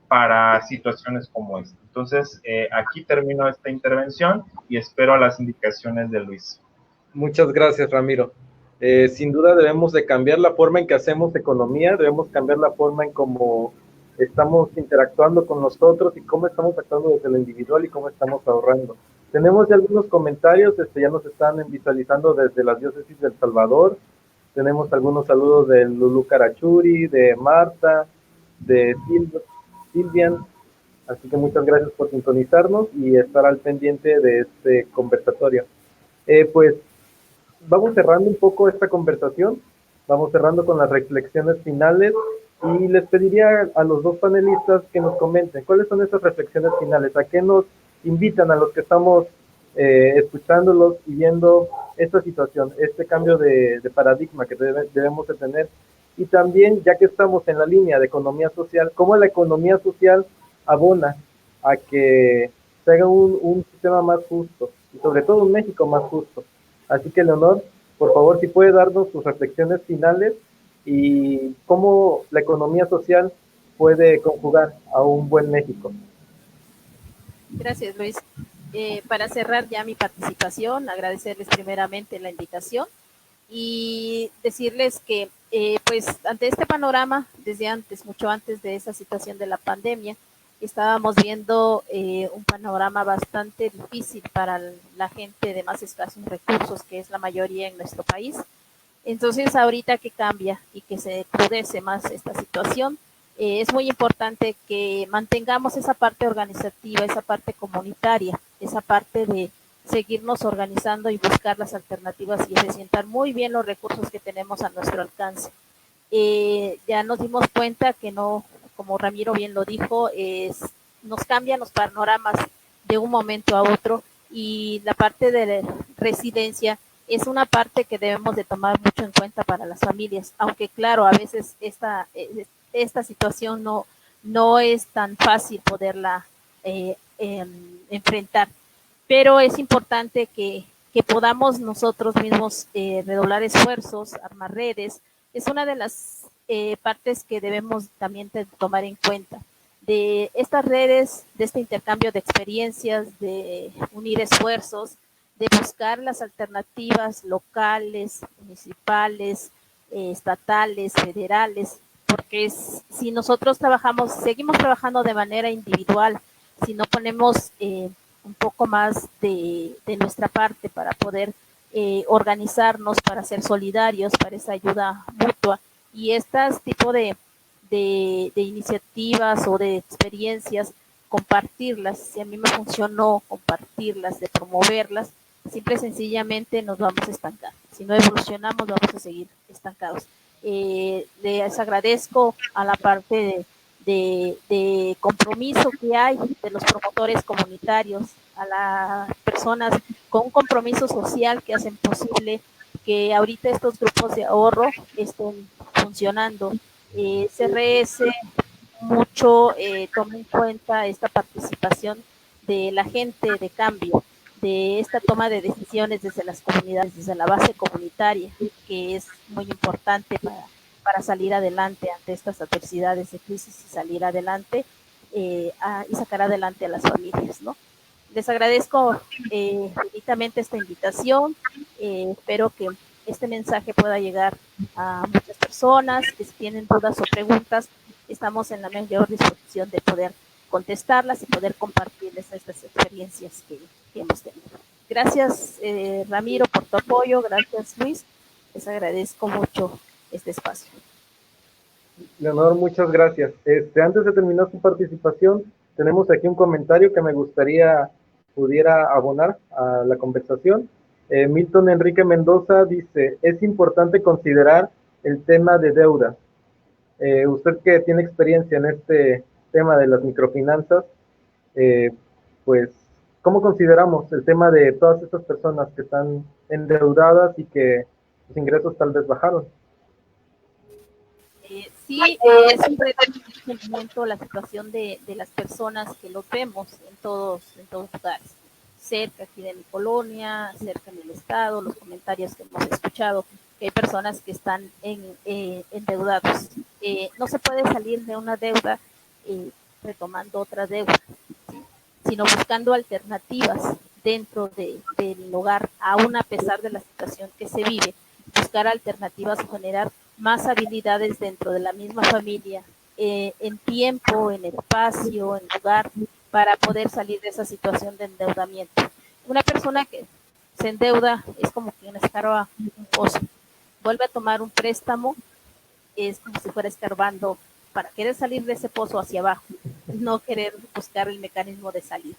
para situaciones como esta. Entonces, aquí termino esta intervención y espero a las indicaciones de Luis. Muchas gracias, Ramiro. Sin duda debemos de cambiar la forma en que hacemos economía, debemos cambiar la forma en cómo estamos interactuando con nosotros y cómo estamos actuando desde lo individual y cómo estamos ahorrando. Tenemos ya algunos comentarios, ya nos están visualizando desde la diócesis de El Salvador. Tenemos algunos saludos de Lulú Carachuri, de Marta, de Silvian, Así que muchas gracias por sintonizarnos y estar al pendiente de este conversatorio. Pues vamos cerrando un poco esta conversación, vamos cerrando con las reflexiones finales y les pediría a los dos panelistas que nos comenten cuáles son esas reflexiones finales, a qué nos invitan a los que estamos escuchándolos y viendo esta situación, este cambio de paradigma que debemos de tener. Y también, ya que estamos en la línea de economía social, cómo la economía social abona a que se haga un sistema más justo y sobre todo un México más justo. Así que, Leonor, por favor, si puede darnos sus reflexiones finales y cómo la economía social puede conjugar a un buen México. Gracias, Luis. Para cerrar ya mi participación, agradecerles primeramente la invitación y decirles que, pues, ante este panorama, desde antes, mucho antes de esa situación de la pandemia, estábamos viendo un panorama bastante difícil para la gente de más escasos recursos, que es la mayoría en nuestro país. Entonces, ahorita que cambia y que se crudece más esta situación, es muy importante que mantengamos esa parte organizativa, esa parte comunitaria, esa parte de seguirnos organizando y buscar las alternativas y eficientar muy bien los recursos que tenemos a nuestro alcance. Ya nos dimos cuenta que no, como Ramiro bien lo dijo, nos cambian los panoramas de un momento a otro y la parte de residencia es una parte que debemos de tomar mucho en cuenta para las familias, aunque claro, a veces esta situación no es tan fácil poderla enfrentar, pero es importante que podamos nosotros mismos redoblar esfuerzos, armar redes. Es una de las partes que debemos también tomar en cuenta. De estas redes, de este intercambio de experiencias, de unir esfuerzos, de buscar las alternativas locales, municipales, estatales, federales, porque si nosotros seguimos trabajando de manera individual, si no ponemos un poco más de nuestra parte para poder organizarnos, para ser solidarios, para esa ayuda mutua, y estas tipo de iniciativas o de experiencias, compartirlas. Si a mí me funcionó compartirlas, de promoverlas, simple y sencillamente nos vamos a estancar. Si no evolucionamos, vamos a seguir estancados. Les agradezco a la parte de compromiso que hay de los promotores comunitarios, a las personas con un compromiso social que hacen posible que ahorita estos grupos de ahorro estén funcionando. CRS mucho toma en cuenta esta participación de la gente de cambio, de esta toma de decisiones desde las comunidades, desde la base comunitaria, que es muy importante para salir adelante ante estas adversidades de crisis y salir adelante y sacar adelante a las familias, ¿no? Les agradezco infinitamente esta invitación, espero que este mensaje pueda llegar a muchas personas, que si tienen dudas o preguntas, estamos en la mayor disposición de poder contestarlas y poder compartirles estas experiencias que hemos tenido. Gracias, Ramiro, por tu apoyo, gracias, Luis, les agradezco mucho este espacio. Leonor, muchas gracias. Antes de terminar su participación, tenemos aquí un comentario que me gustaría pudiera abonar a la conversación. Milton Enrique Mendoza dice, es importante considerar el tema de deuda. Usted que tiene experiencia en este tema de las microfinanzas, pues, ¿cómo consideramos el tema de todas estas personas que están endeudadas y que sus ingresos tal vez bajaron? Sí, es un reto en este momento la situación de las personas que lo vemos en todos lugares, cerca aquí de mi colonia, cerca del estado, los comentarios que hemos escuchado, que hay personas que están endeudados. No se puede salir de una deuda retomando otra deuda, ¿sí? Sino buscando alternativas dentro del hogar, aún a pesar de la situación que se vive, buscar alternativas o generar más habilidades dentro de la misma familia, en tiempo, en espacio, en lugar, para poder salir de esa situación de endeudamiento. Una persona que se endeuda es como quien escarba un pozo, vuelve a tomar un préstamo, es como si fuera escarbando para querer salir de ese pozo hacia abajo. no querer buscar el mecanismo de salir.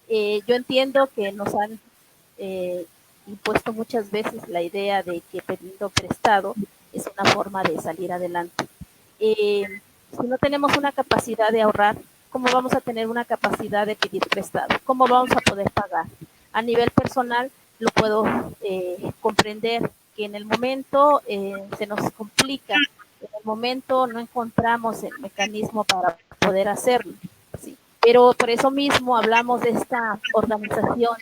Yo entiendo que nos han impuesto muchas veces la idea de que pidiendo prestado es una forma de salir adelante. Si no tenemos una capacidad de ahorrar, ¿cómo vamos a tener una capacidad de pedir prestado? ¿Cómo vamos a poder pagar? A nivel personal, lo puedo comprender que en el momento se nos complica, en el momento no encontramos el mecanismo para poder hacerlo, ¿sí? Pero por eso mismo hablamos de esta organización.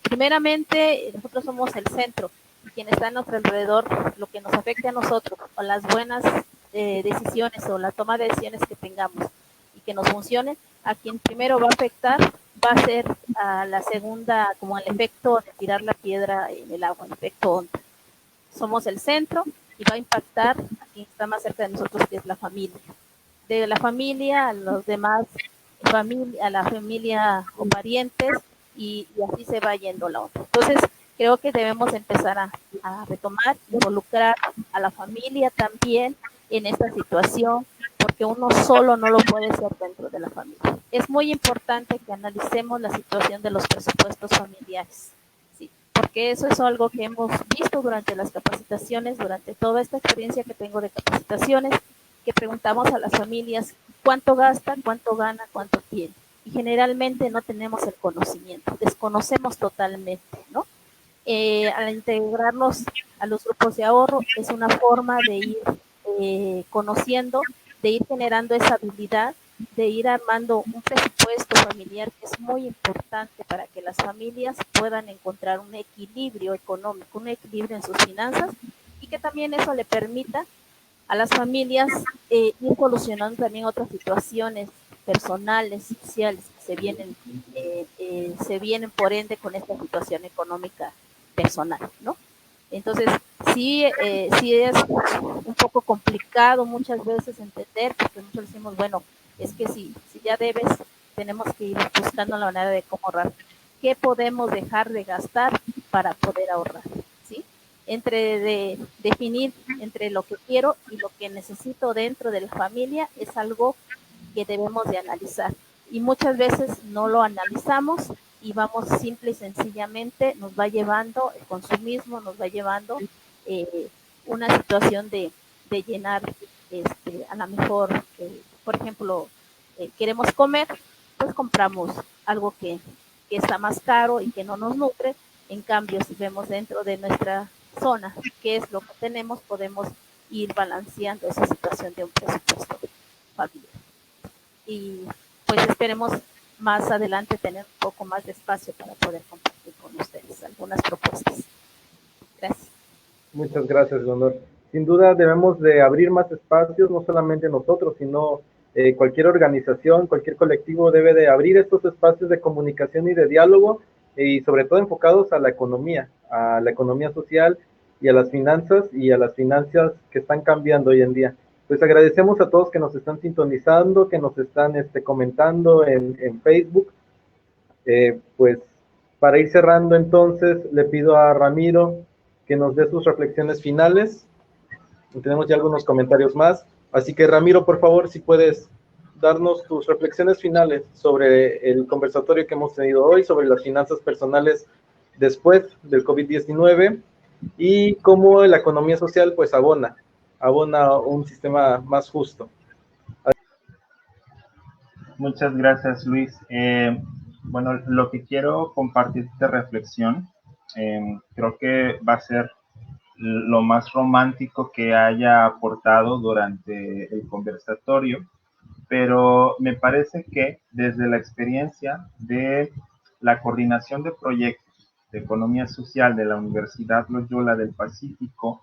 Primeramente, nosotros somos el centro y quien está a nuestro alrededor, lo que nos afecte a nosotros, o las buenas decisiones o la toma de decisiones que tengamos y que nos funcione, a quien primero va a afectar va a ser a la segunda, como el efecto de tirar la piedra en el agua, el efecto onda. Somos el centro y va a impactar a quien está más cerca de nosotros, que es la familia. De la familia a los demás, a la familia o parientes, y así se va yendo la otra. Entonces, creo que debemos empezar a retomar, involucrar a la familia también en esta situación, porque uno solo no lo puede hacer dentro de la familia. Es muy importante que analicemos la situación de los presupuestos familiares, ¿sí? Porque eso es algo que hemos visto durante las capacitaciones, durante toda esta experiencia que tengo de capacitaciones, que preguntamos a las familias cuánto gasta, cuánto gana, cuánto tiene. Y generalmente no tenemos el conocimiento, desconocemos totalmente, ¿no? Al integrarlos a los grupos de ahorro es una forma de ir conociendo, de ir generando esa habilidad, de ir armando un presupuesto familiar, que es muy importante para que las familias puedan encontrar un equilibrio económico, un equilibrio en sus finanzas, y que también eso le permita a las familias ir solucionando también otras situaciones personales, sociales que se vienen por ende con esta situación económica personal, ¿no? Entonces, sí es un poco complicado muchas veces entender, porque muchos decimos, bueno, es que si ya debes, tenemos que ir buscando la manera de cómo ahorrar. ¿Qué podemos dejar de gastar para poder ahorrar? ¿Sí? Definir entre lo que quiero y lo que necesito dentro de la familia es algo que debemos de analizar. Y muchas veces no lo analizamos y vamos simple y sencillamente, nos va llevando, el consumismo nos va llevando una situación de llenar, a lo mejor, por ejemplo, queremos comer, pues compramos algo que está más caro y que no nos nutre. En cambio, si vemos dentro de nuestra zona qué es lo que tenemos, podemos ir balanceando esa situación de un presupuesto familiar. Y pues esperemos más adelante tener un poco más de espacio para poder compartir con ustedes algunas propuestas. Gracias. Muchas gracias, Leonor. Sin duda debemos de abrir más espacios, no solamente nosotros, sino cualquier organización, cualquier colectivo debe de abrir estos espacios de comunicación y de diálogo, y sobre todo enfocados a la economía social y a las finanzas que están cambiando hoy en día. Pues agradecemos a todos que nos están sintonizando, que nos están comentando en Facebook. Pues para ir cerrando entonces, le pido a Ramiro que nos dé sus reflexiones finales. Tenemos ya algunos comentarios más, así que Ramiro, por favor, si puedes darnos tus reflexiones finales sobre el conversatorio que hemos tenido hoy, sobre las finanzas personales después del COVID-19 y cómo la economía social pues abona un sistema más justo. Muchas gracias, Luis. Bueno, lo que quiero compartir de reflexión, creo que va a ser lo más romántico que haya aportado durante el conversatorio, pero me parece que desde la experiencia de la coordinación de proyectos de economía social de la Universidad Loyola del Pacífico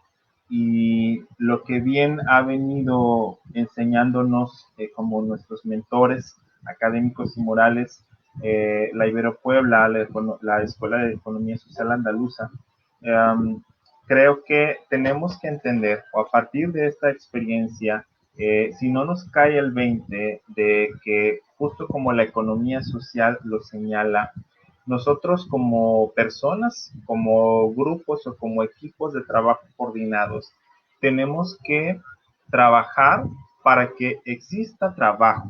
y lo que bien ha venido enseñándonos como nuestros mentores académicos y morales, la Ibero Puebla, la Escuela de Economía Social Andaluza, creo que tenemos que entender, o a partir de esta experiencia, si no nos cae el 20 de que justo como la economía social lo señala, nosotros como personas, como grupos o como equipos de trabajo coordinados, tenemos que trabajar para que exista trabajo.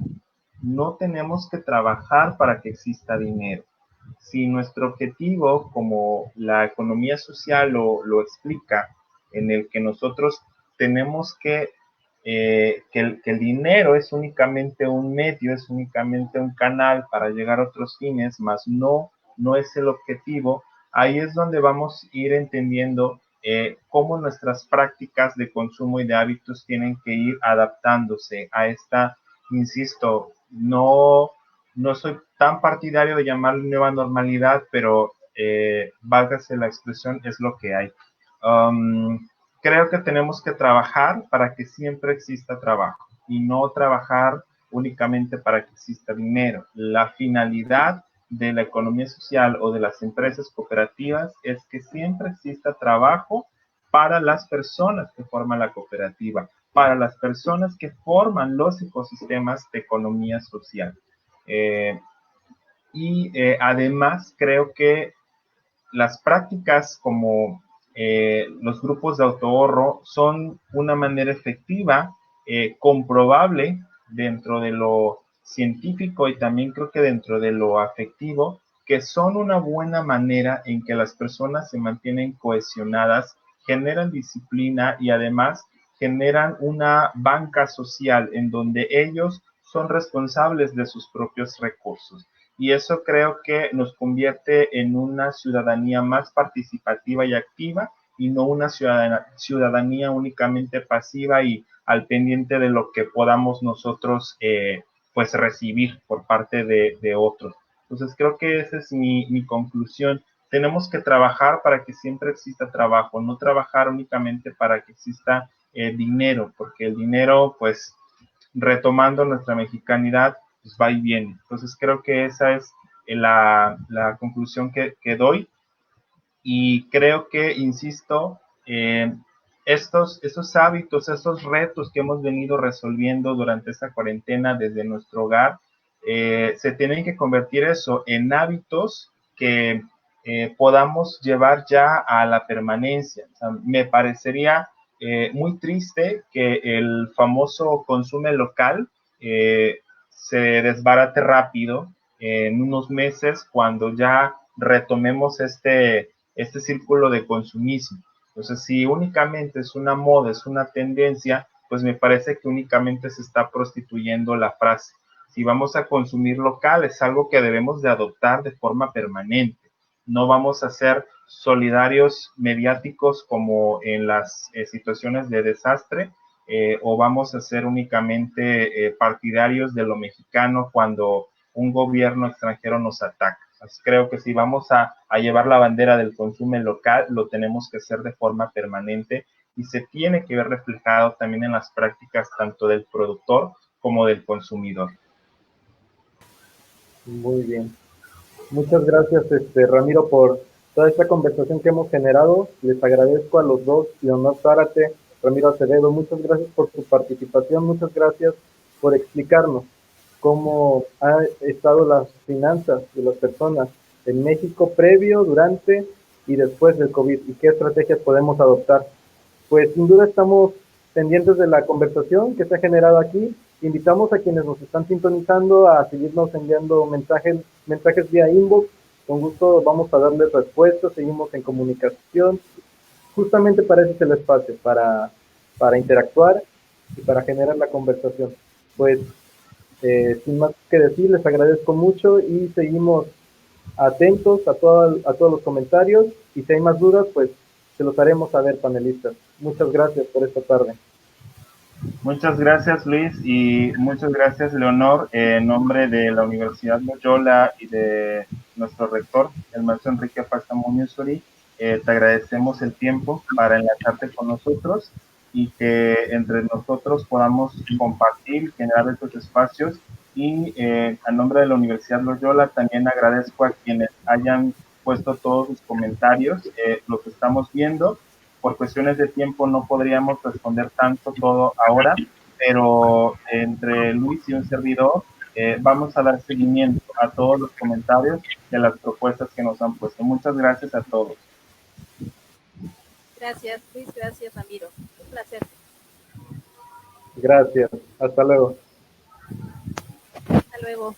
no tenemos que trabajar para que exista dinero. Si nuestro objetivo, como la economía social lo explica, en el que nosotros tenemos que el dinero es únicamente un medio, es únicamente un canal para llegar a otros fines, más no es el objetivo, ahí es donde vamos a ir entendiendo cómo nuestras prácticas de consumo y de hábitos tienen que ir adaptándose a esta, insisto, no soy tan partidario de llamarle nueva normalidad, pero válgase la expresión, es lo que hay. Creo que tenemos que trabajar para que siempre exista trabajo y no trabajar únicamente para que exista dinero. La finalidad de la economía social o de las empresas cooperativas es que siempre exista trabajo para las personas que forman la cooperativa, para las personas que forman los ecosistemas de economía social. Además, creo que las prácticas como los grupos de autoahorro son una manera efectiva, comprobable dentro de lo científico y también creo que dentro de lo afectivo, que son una buena manera en que las personas se mantienen cohesionadas, generan disciplina y además generan una banca social en donde ellos son responsables de sus propios recursos. Y eso creo que nos convierte en una ciudadanía más participativa y activa y no una ciudadanía únicamente pasiva y al pendiente de lo que podamos nosotros pues recibir por parte de otros. Entonces creo que esa es mi conclusión. Tenemos que trabajar para que siempre exista trabajo, no trabajar únicamente para que exista dinero, porque el dinero, pues, retomando nuestra mexicanidad, pues va y viene. Entonces creo que esa es la conclusión que doy y creo que, insisto, estos hábitos, estos retos que hemos venido resolviendo durante esta cuarentena desde nuestro hogar, se tienen que convertir eso en hábitos que podamos llevar ya a la permanencia. O sea, me parecería muy triste que el famoso consumo local se desbarate rápido en unos meses cuando ya retomemos este círculo de consumismo. Entonces, si únicamente es una moda, es una tendencia, pues me parece que únicamente se está prostituyendo la frase. Si vamos a consumir local, es algo que debemos de adoptar de forma permanente. No vamos a ser solidarios mediáticos como en las situaciones de desastre, o vamos a ser únicamente partidarios de lo mexicano cuando un gobierno extranjero nos ataca. Así creo que si vamos a llevar la bandera del consumo local, lo tenemos que hacer de forma permanente y se tiene que ver reflejado también en las prácticas tanto del productor como del consumidor. Muy bien. Muchas gracias, Ramiro, por toda esta conversación que hemos generado. Les agradezco a los dos, Leonor Zárate, Ramiro Acevedo, muchas gracias por su participación, muchas gracias por explicarnos cómo han estado las finanzas de las personas en México previo, durante y después del COVID y qué estrategias podemos adoptar. Pues sin duda estamos pendientes de la conversación que se ha generado aquí. Invitamos a quienes nos están sintonizando a seguirnos enviando mensajes vía inbox. Con gusto vamos a darles respuestas, seguimos en comunicación. Justamente para ese es el espacio, para interactuar y para generar la conversación. Pues sin más que decir, les agradezco mucho y seguimos atentos a todos los comentarios y si hay más dudas, pues se los haremos saber, panelistas. Muchas gracias por esta tarde. Muchas gracias, Luis, y muchas gracias, Leonor, en nombre de la Universidad Loyola y de nuestro rector, el maestro Enrique Pasta Muñozuri. Te agradecemos el tiempo para enlazarte con nosotros y que entre nosotros podamos compartir, generar estos espacios. Y a nombre de la Universidad Loyola también agradezco a quienes hayan puesto todos sus comentarios, lo que estamos viendo. Por cuestiones de tiempo no podríamos responder tanto todo ahora, pero entre Luis y un servidor vamos a dar seguimiento a todos los comentarios de las propuestas que nos han puesto. Muchas gracias a todos. Gracias, Luis, gracias, Ramiro. Un placer. Gracias, hasta luego. Hasta luego.